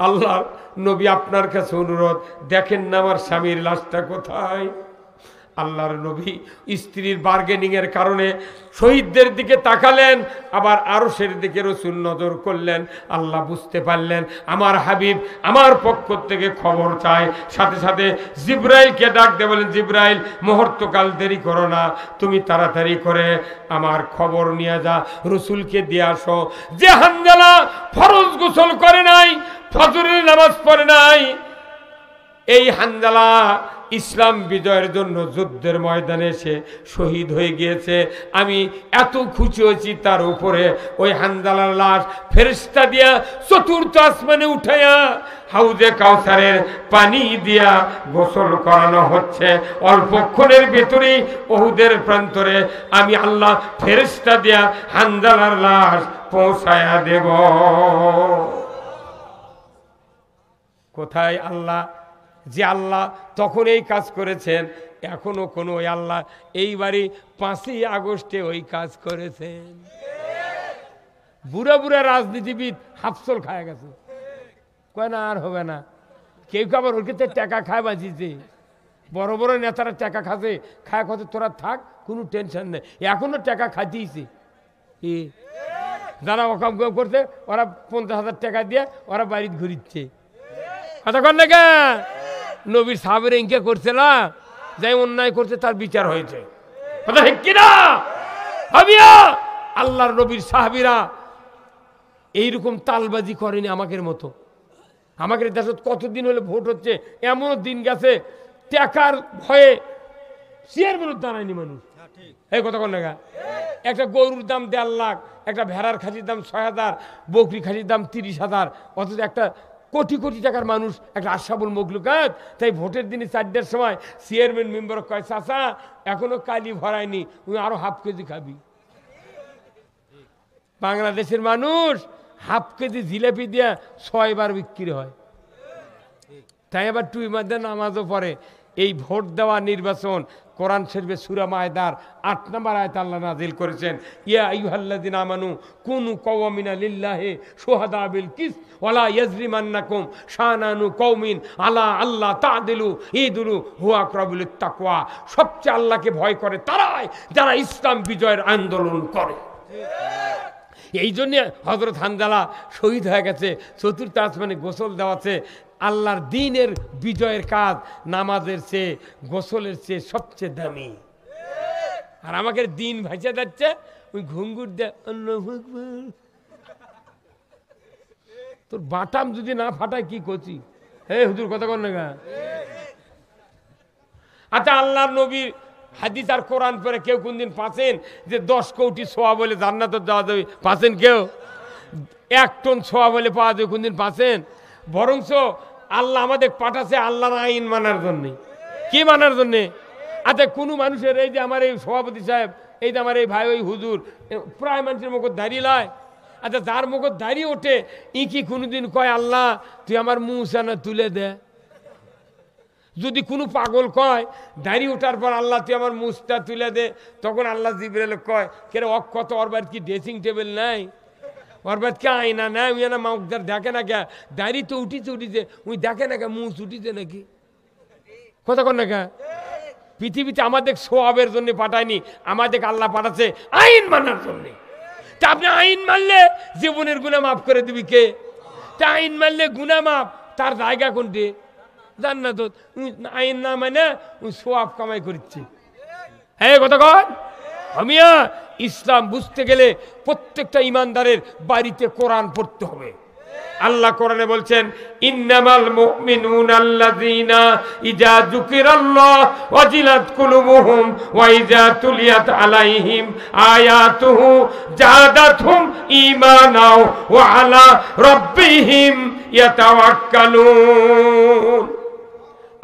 আল্লাহর নবী আপনার কাছে অনুরোধ, দেখেন না আমার স্বামীর লাশটা কোথায়। আল্লাহর নবী স্ত্রীর বার্গেনিং এর কারণে শহীদদের দিকে তাকালেন, আবার আরশের দিকে রসুল নজর করলেন। আল্লাহ বুঝতে পারলেন আমার হাবিব আমার পক্ষ থেকে খবর চায়, সাথে সাথে জিব্রাইলকে ডাক দিয়ে বলেন, জিব্রাইল, মুহূর্তকাল দেরি করো না, তুমি তাড়াতাড়ি করে আমার খবর নিয়ে যা, রসুলকে দিয়ে আসো যে হানজালা ফরজ গোসল করে নাই, ফজরের নামাজ পড়ে নাই, এই হানজালা ইসলাম বিজয়ের জন্য যুদ্ধের ময়দানে এসে শহীদ হয়ে গিয়েছে। আমি এত খুশি হয়েছি, তার উপরে ওই হানজালার লাশ ফেরেশতা দিয়া চতুর্থ আসমানে উঠাইয়া হাউজে কাউসারের পানি দিয়া গোসল করানো হচ্ছে। অল্পক্ষণের ভেতরেই উহুদের প্রান্তরে আমি আল্লাহ ফেরেশতা দিয়া হানজালার লাশ পৌঁছায়া দেব। কোথায় আল্লাহ? যে আল্লাহ তখন এই কাজ করেছেন, এখনো কোনো ওই আল্লাহ এইবারই 5ই আগস্টে ওই কাজ করেছেন। বুড়া বুড়া রাজনীতিবিদ হাফসল খায় গেছে, কয় না আর হবে না। কেউ আবার ওর ক্ষেত্রে টাকা খায় বাঁচিয়েছে, বড় বড় নেতারা টাকা খাচ্ছে, খায় কত তোরা থাক, কোনো টেনশন নেই, এখনো টাকা খাইতেইছে। যারা অকাম করছে ওরা 50,000 টাকা দিয়ে ওরা বাড়িতে ঘুরিচ্ছে। কথা কন না কে? নবীর সাহাবের ইনকে করছে না, যাই অন্যায় করছে তার বিচার হয়েছে। কথা ঠিক কিনা? ভাবিয়া আল্লাহর নবীর সাহাবীরা এইরকম তালবাজি করেনি আমাদের মতো। আমাদের দেশে কতদিন হলে ভোট হচ্ছে, এমনও দিন গেছে টাকার ভয়ে চেয়ারম্যানের দাঁড়ায়নি মানুষ। এই কথা কন না? একটা গরুর দাম 1.5 লাখ, একটা ভেড়ার খাসির দাম 6,000, বকরি খাসির দাম 30,000, অথচ একটা কোটি কোটি টাকার মানুষ একটা আশাবুল মখলুকাত। তাই ভোটের দিনে 4টার সময় চেয়ারম্যান মেম্বার কয়, চাচা এখনো কালি ভরায়নি, তুমি আরো হাফ কেজি খাবি। বাংলাদেশের মানুষ হাফ কেজি জিলাপি দিয়া 6 বার বিক্রি হয়। তাই আবার টুই মধ্যে নামাজও পড়ে। এই ভোট দেওয়া নির্বাচন কোরআন শরীফে সূরা মায়দার 8 নম্বর আয়াত আল্লাহ নাযিল করেছেন, ইয়া আইয়ুহাল্লাযিনা আমানু কুনু কওয়ামিনা লিল্লাহি শুহাদা বিল কিস ওয়ালা ইয়াজরিমান্নাকুম শানানু কওমিন আলা আল্লাহ তা'দিলু ইদুলু হুয়া আকরাবুল তাকওয়া। সবচেয়ে আল্লাহকে ভয় করে তারাই যারা ইসলাম বিজয়ের আন্দোলন করে। এই জন্য হযরত হানজালা শহীদ হয়ে গেছে। চতুর্থ আসমানে গোসল দেওয়াছে। আল্লাহর দ্বীনের বিজয়ের কাজ নামাজের চেয়ে গোসলের চেয়ে সবচেয়ে দামি। আর আমাকে দিন ভাইসা যাচ্ছে ওই ঘুঙ্গুর দেয়, তোর বাটাম যদি না ফাটায় কি করছি? হে হুজুর কথা কর না। আচ্ছা, আল্লাহর নবীর হাদিস আর কোরআন পরে কেউ কোনদিন পাচ্ছেন যে 10 কোটি ছোঁয়া বলে জান্নাতে যাওয়া যাবে? পাচ্ছেন কেউ? 1 টন ছোঁয়া বলে পাওয়া যাবে কোনদিন পাচ্ছেন? বরঞ্চ আল্লাহ আমাদের পাঠাচ্ছে আল্লাহর আইন মানার জন্যে। কি মানার জন্যে? আচ্ছা, কোনো মানুষের এই যে আমার এই সভাপতি সাহেব, এই যে আমার এই ভাই ওই হুজুর, প্রায় মানুষের মুখ দাঁড়িয়ে লয়, আচ্ছা যার মুখ দাঁড়িয়ে ওঠে ই কি কোনোদিন কয় আল্লাহ তুই আমার মুসানা তুলে দে? যদি কোনো পাগল কয় দাঁড়িয়ে ওঠার পর আল্লাহ তুই আমার মুছটা তুলে দে, তখন আল্লাহ জিবরাইল কয় কেরে অক কত ওর কি ড্রেসিং টেবিল নাই, ওর কি আয়না নাই, উই না মাউকদার দেখে না কে দাঁড়িয়ে তো উঠিছে উই দেখে না কে মুছ উঠিছে নাকি? কথা কন না কে? পৃথিবীতে আমাদের সোয়াবের জন্য পাঠায়নি, আমাদের আল্লাহ পাঠাচ্ছে আইন মানার জন্য। তা আপনি আইন মানলে জীবনের গুনাহ মাফ করে দিবি কে? তা আইন মানলে গুনাহ মাফ, তার জায়গা কোনটি? জান্নাত। আইন না মানে সোয়াব কামাই করছি। হ্যাঁ কথা কন। আমিয়া ইসলাম বুঝতে গেলে প্রত্যেকটা ইমানদারের বাড়িতে কোরআন পড়তে হবে। আল্লাহ কোরআনে বলছেন ইন্নামাল মুমিনুনা আল্লাযীনা ইযা যুকিরাল্লাহ ওয়াজিলাত কুলুবুহুম ওয়া ইযা তুলিয়াত আলাইহিম আয়াতুহু জাদাতহুম ঈমানাও ওয়া আলা রাব্বিহিম ইয়াতাওয়াক্কালুন।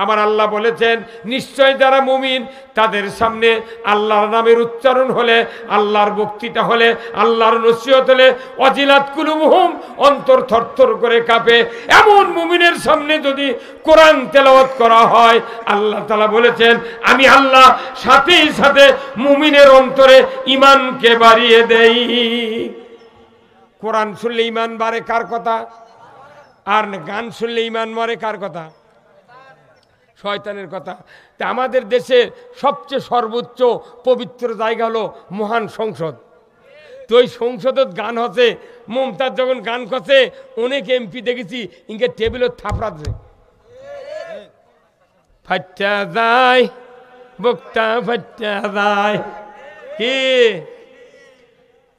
আমার আল্লাহ বলেছেন নিশ্চয় যারা মুমিন তাদের সামনে আল্লাহর নামের উচ্চারণ হলে, আল্লাহর বক্তৃতা হলে, আল্লাহর নসিহত হলে ওয়াজিলাত কুলুবুহুম অন্তর থরথর করে কাঁপে। এমন মুমিনের সামনে যদি কোরআন তেলাওয়াত করা হয় আল্লাহ তাআলা বলেছেন আমি আল্লাহ সাথে সাথে মুমিনের অন্তরে ঈমানকে বাড়িয়ে দেই। কোরআন শুনলে ঈমান বাড়ে কার কথা? আর গান শুনলে ঈমান মরে কার কথা? শয়তানের কথা। তা আমাদের দেশে সবচেয়ে সর্বোচ্চ পবিত্র জায়গা হলো মহান সংসদ। তো ওই সংসদত গান হচ্ছে, মমতাজ যখন গান করছে অনেক এমপি দেখেছি ইনকে টেবিলত থাপড়াচ্ছে, ফাট্টা যায় বক্তা ফাট্টা যায়। কি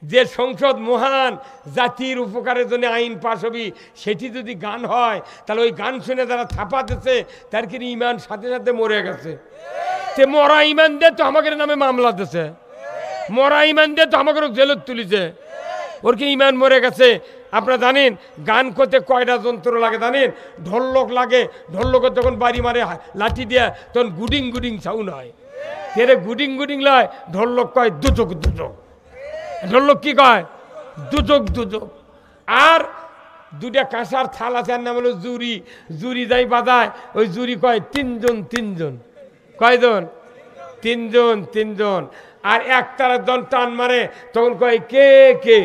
যে সংসদ মহান জাতির উপকারের জন্য আইন পাশ হবি, সেটি যদি গান হয় তাহলে ওই গান শুনে যারা থাপা দিচ্ছে তার কি ইমান সাথে সাথে মরে গেছে। তে মরা ইমান দিয়ে তো আমাদের নামে মামলা দিছে, মরা ইমান দিয়ে তো আমাকে জেলত তুলিছে, ওর কি ইমান মরে গেছে। আপনারা জানেন গান করতে কয়টা যন্ত্র লাগে জানেন? ঢোলক লাগে, ঢোলকের যখন বাড়ি মারে লাঠি দিয়ে তখন গুডিং গুডিং সাউন্ড হয়। তেরে গুডিং গুডিং লয়, ঢোলক কয় দুচক দুচক। ঢোলক কি কয়? দুচক দুচক। আর দুটা কাঁসার থাল আছে, নাম হলো জুরি। জুরি যাই বাজায় ওই জুরি কয় তিনজন তিনজন। কয়জন? তিনজন তিনজন। আর একতারা জন টান মারে তখন কয় কে কে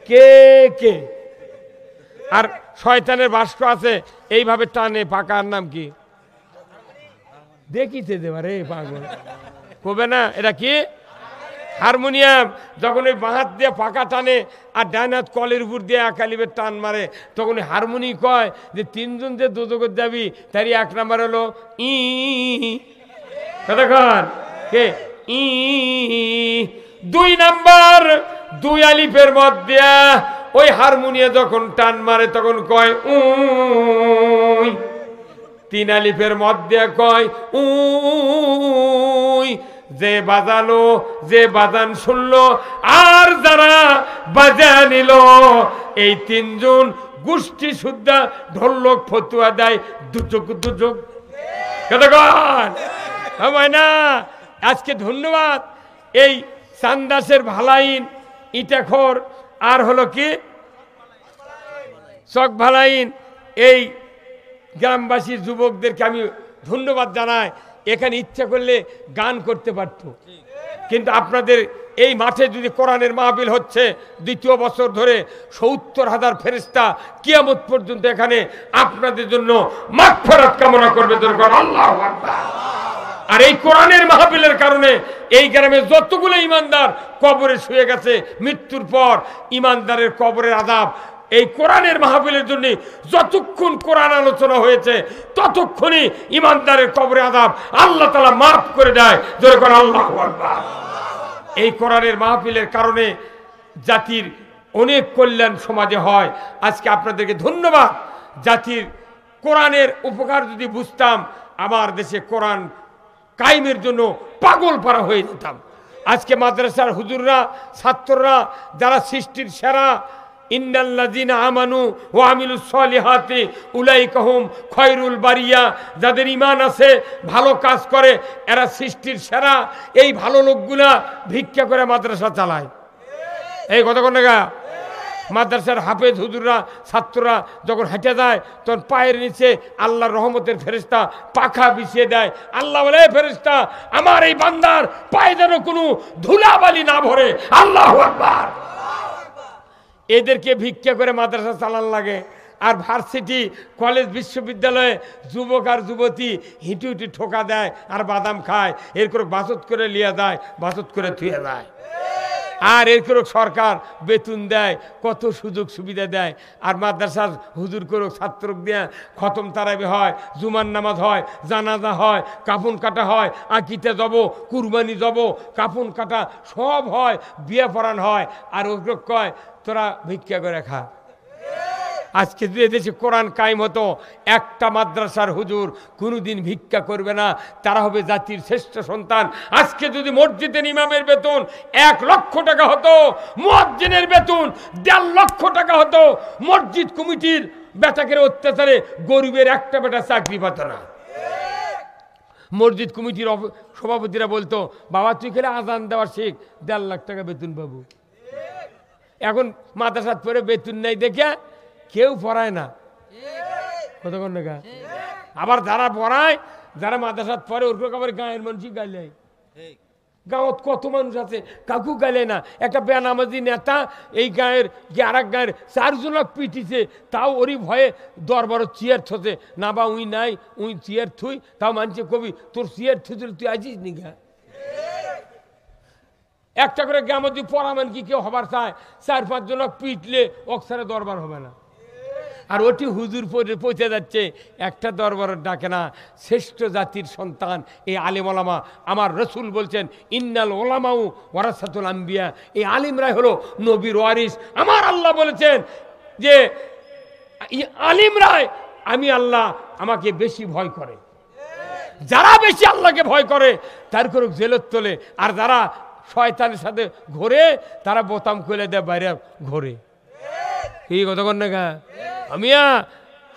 কে কে। আর শয়তানের বাস্ক আছে এইভাবে টানে, পাকার নাম কি দেখিতে দেবা রে পাগল কবে না? এটা কি? হারমোনিয়াম। যখন ওই বাহাত দিয়ে পাকা টানে আর ডান হাত কলের উপর দিয়ে একালিবের টান মারে তখন হারমোনি কয় যে তিনজন যে দোজগত যাবি তারই এক নাম্বার হলো ই। কতক্ষণ কে ই। দুই নাম্বার দুই আলিফের মধ্যে ওই হারমোনিয়া যখন টান মারে তখন কয় উই। তিন আলিফের মধ্যে কয় উই। যে বাজালো, যে বাজান শুনলো আর যারা বাজা নিল, এই তিনজন গোষ্ঠী শুদ্ধা ঢোলক ফতুয়া দেয় দুচক দুচক। কতক্ষণ হয় না? আজকে ধন্যবাদ এই চান্দাসের ভালাইন, ইটাখোর আর হলো কি চক ভালাইন, এই গ্রামবাসীর যুবকদেরকে আমি ধন্যবাদ জানাই। এখানে ইচ্ছা করলে গান করতে পারত, কিন্তু আপনাদের এই মাঠে যদি কোরআনের মাহফিল হচ্ছে দ্বিতীয় বছর ধরে ৭০,০০০ ফেরেশতা কিয়ামত পর্যন্ত এখানে আপনাদের জন্য মাগফিরাত কামনা করবে। আল্লাহু আকবার। আর এই কোরআনের মাহফিলের কারণে এই গ্রামে যতগুলো ইমানদার কবরে শুয়ে গেছে মৃত্যুর পর, ইমানদারের কবরের আযাব এই কোরআনের মাহফিলের জন্য যতক্ষণ কোরআন আলোচনা হয়েছে ততক্ষণই ইমানদারের কবরে আযাব আল্লাহ তাআলা মাফ করে দেয়। জোরে করে আল্লাহু আকবার। এই কোরআনের মাহফিলের কারণে জাতির অনেক কল্যাণ সমাজে হয়। আজকে আপনাদেরকে ধন্যবাদ। জাতির কোরআনের উপকার যদি বুঝতাম, আমার দেশে কোরআন কায়েমের জন্য পাগল পারা হয়ে যেতাম। আজকে মাদ্রাসার হুজুররা, ছাত্ররা যারা সৃষ্টির সেরা, ইন্নাল্লাযীনা আমানু ওয়া আমিলুস সলিহাতি উলাইকা হুম খায়রুল বারিয়া, যাদের ঈমান আছে, ভালো কাজ করে, এরা সৃষ্টির সেরা। এই ভালো লোকগুলা ভিক্ষা করে মাদ্রাসা চালায়। এই কথা কোন জায়গা? মাদ্রাসার হাফেজ হুজুররা ছাত্ররা যখন হেঁটে যায় তখন পায়ের নিচে আল্লাহর রহমতের ফেরেশতা পাখা বিছিয়ে দেয়। আল্লাহ বলে, ফেরেশতা আমার এই বান্দার পায়ে যেন কোনো ধুলাবালি না ভরে। আল্লাহু আকবার। এদেরকে ভিক্ষা করে মাদ্রাসা চালান লাগে। আর ভার্সিটি কলেজ বিশ্ববিদ্যালয়ে যুবক আর যুবতী হিঁটু হিঁটু ঠোকা দেয় আর বাদাম খায়, এর করে বাচত করে লিয়া যায়, বাচত করে থুয়ে যায়। আর এর করে সরকার বেতন দেয়, কত সুযোগ সুবিধা দেয়। আর মাদ্রাসার হুজুর করে ছাত্র দিয়ে খতম তারাবি হয়, জুমার নামাজ হয়, জানাজা হয়, কাফন কাটা হয়, আকিতে যাব, কুরবানি যাব, কাফন কাটা সব হয়, বিয়ে পড়ান হয়। আর ওগুলো কয় তোরা ভিক্ষা করে খা। আজকে যদি এদেশে কোরআন কায়েম হতো, একটা মাদ্রাসার হুজুর কোনোদিন ভিক্ষা করবে না, তারা হবে জাতির শ্রেষ্ঠ সন্তান। আজকে যদি মসজিদের ইমামের বেতন 1 লক্ষ টাকা হতো, মুয়াজ্জিনের বেতন 1.5 লক্ষ টাকা হতো, মসজিদ কমিটির বেটাকের অত্যাচারে গরিবের একটা বেটা চাকরি পেত না। মসজিদ কমিটির সভাপতিরা বলতো, বাবা তুই খেলে আজান দেওয়া শিখ, 1.5 লাখ টাকা বেতন পাবো। এখন মাদ্রাসাত পরে বেতন নাই দেখে কেউ পড়ায় না। কতক্ষণ না আবার যারা পড়ায়, যারা মাদ্রাসাত পড়ে ওর আবার গাঁয়ের মানুষই গাইলে। গাঁৱত কত মানুষ আছে, কাকু গাইলে না। একটা বেনামাজি নেতা এই গাঁয়ের আর এক গাঁয়ের 4 জনক পিটিছে, তাও ওরই ভয়ে দরবারত চেয়ার থতে না, বা উই নাই উই চেয়ার থুই, তাও মানছে কবি তোর চেয়ার থুই তুই আসিস নি গা। একটা করে গ্রামে যদি পড়াবেন কি কেউ হবার চায়, 4-5 জনক পিটলে অক্সারে দরবার হবে না। আর ওটি হুজুর পৌঁছে যাচ্ছে, একটা দরবারের ডাকে না। শ্রেষ্ঠ জাতির সন্তান এই আলিম ওলামা। আমার রসুল বলছেন ইন্নাল ওলামাউ ওয়ারাসাতুল আম্বিয়া, এই আলিমরাই হলো নবীর ওয়ারিস। আমার আল্লাহ বলেছেন যে আলিমরাই, আমি আল্লাহ আমাকে বেশি ভয় করে। যারা বেশি আল্লাহকে ভয় করে তার করে জেলত তোলে, আর যারা শয়তানের সাথে ঘোরে তারা বোতাম খুলে দেয়, বাইরে ঘোরে। কি কতক্ষণ না আমিয়া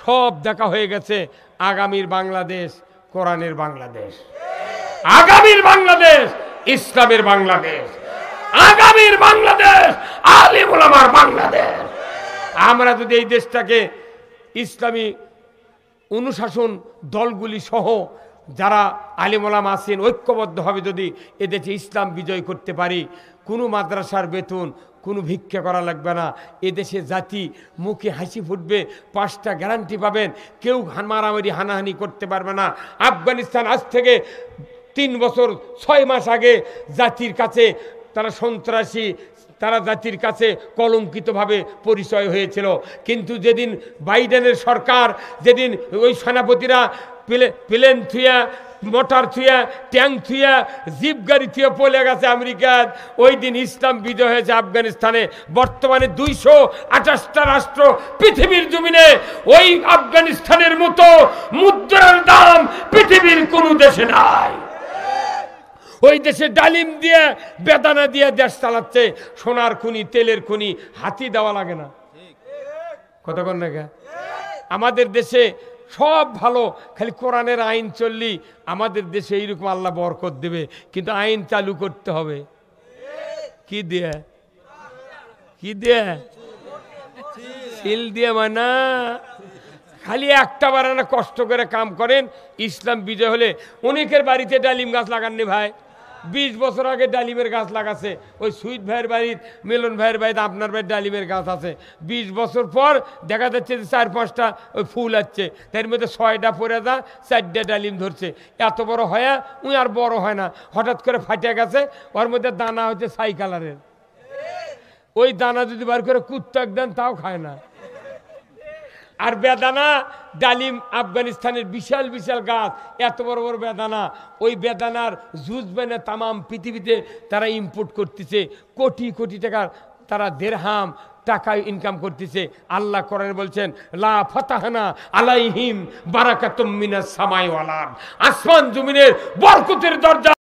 সব দেখা হয়ে গেছে। আগামীর বাংলাদেশ কোরআনের বাংলাদেশ, আগামীর বাংলাদেশ ইসলামের বাংলাদেশ, আগামীর বাংলাদেশ আলিম ওলামার বাংলাদেশ। আমরা যদি এই দেশটাকে ইসলামী অনুশাসন দলগুলি সহ যারা আলিম ওলামা আছেন ঐক্যবদ্ধভাবে যদি এদেশে ইসলাম বিজয় করতে পারি, কোনো মাদ্রাসার বেতন কোনো ভিক্ষা করা লাগবে না। এদেশে জাতি মুখে হাসি ফুটবে, 5টা গ্যারান্টি পাবেন, কেউ মারামারি হানাহানি করতে পারবে না। আফগানিস্তান আজ থেকে 3 বছর 6 মাস আগে জাতির কাছে তারা সন্ত্রাসী, তারা জাতির কাছে কলঙ্কিতভাবে পরিচয় হয়েছিল। কিন্তু যেদিন বাইডেনের সরকার, যেদিন ওই সেনাপতিরা প্লেন থুয়া, মোটর থুয়া, ট্যাঙ্ক থুয়া, জিপ গাড়ি থুয়া পলে গেছে আমেরিকার, ওই দিন ইসলাম বিজয় হয়েছে আফগানিস্তানে। বর্তমানে 228টা রাষ্ট্র পৃথিবীর জমিনে ওই আফগানিস্তানের মতো মুদ্রার দাম পৃথিবীর কোনো দেশে নাই। ওই দেশে ডালিম দিয়ে বেদানা দিয়ে দেশ চালাচ্ছে। সোনার খনি, তেলের খনি, হাতি দেওয়া লাগে না। কতক্ষণ না আমাদের দেশে সব ভালো, খালি কোরআনের আইন চললি আমাদের দেশে এইরকম আল্লাহ বরকত দেবে। কিন্তু আইন চালু করতে হবে কি দিয়ে? কি দিয়ে? সিল দিয়ে। মানা খালি একটা বারানা কষ্ট করে কাম করেন। ইসলাম বিজয় হলে অনেকের বাড়িতে ডালিম গাছ লাগাননি ভাই। 20 বছর আগে ডালিমের গাছ লাগাছে। ওই সুইট ভাইয়ের বাড়ির, মিলন ভাইয়ের বাড়িতে, আপনার বাড়ির ডালিমের গাছ আছে। 20 বছর পর দেখা যাচ্ছে যে 4-5টা ওই ফুল আছে, তার মধ্যে 6টা পরে যা 4টা ডালিম ধরছে। এত বড় হয় উই আর বড় হয় না, হঠাৎ করে ফাটে গেছে। ওর মধ্যে দানা হচ্ছে ছাই কালারের। ওই দানা যদি বার করে কুত্তা দেন তাও খায় না। আর বেদানা ডালিম আফগানিস্তানের বিশাল বিশাল গাছ, এত বড় বড় বেদানা। ওই বেদানার জুস বেনে তামাম পৃথিবীতে তারা ইম্পোর্ট করতেছে। কোটি কোটি টাকার তারা দেড়হাম টাকা ইনকাম করতেছে। আল্লাহ কোরআনে বলছেন লা ফাতাহনা আলাইহিম বারাকাতুম মিনাস সামাই ওয়াল আরদ, আসমান জমিনের বরকতের দরজা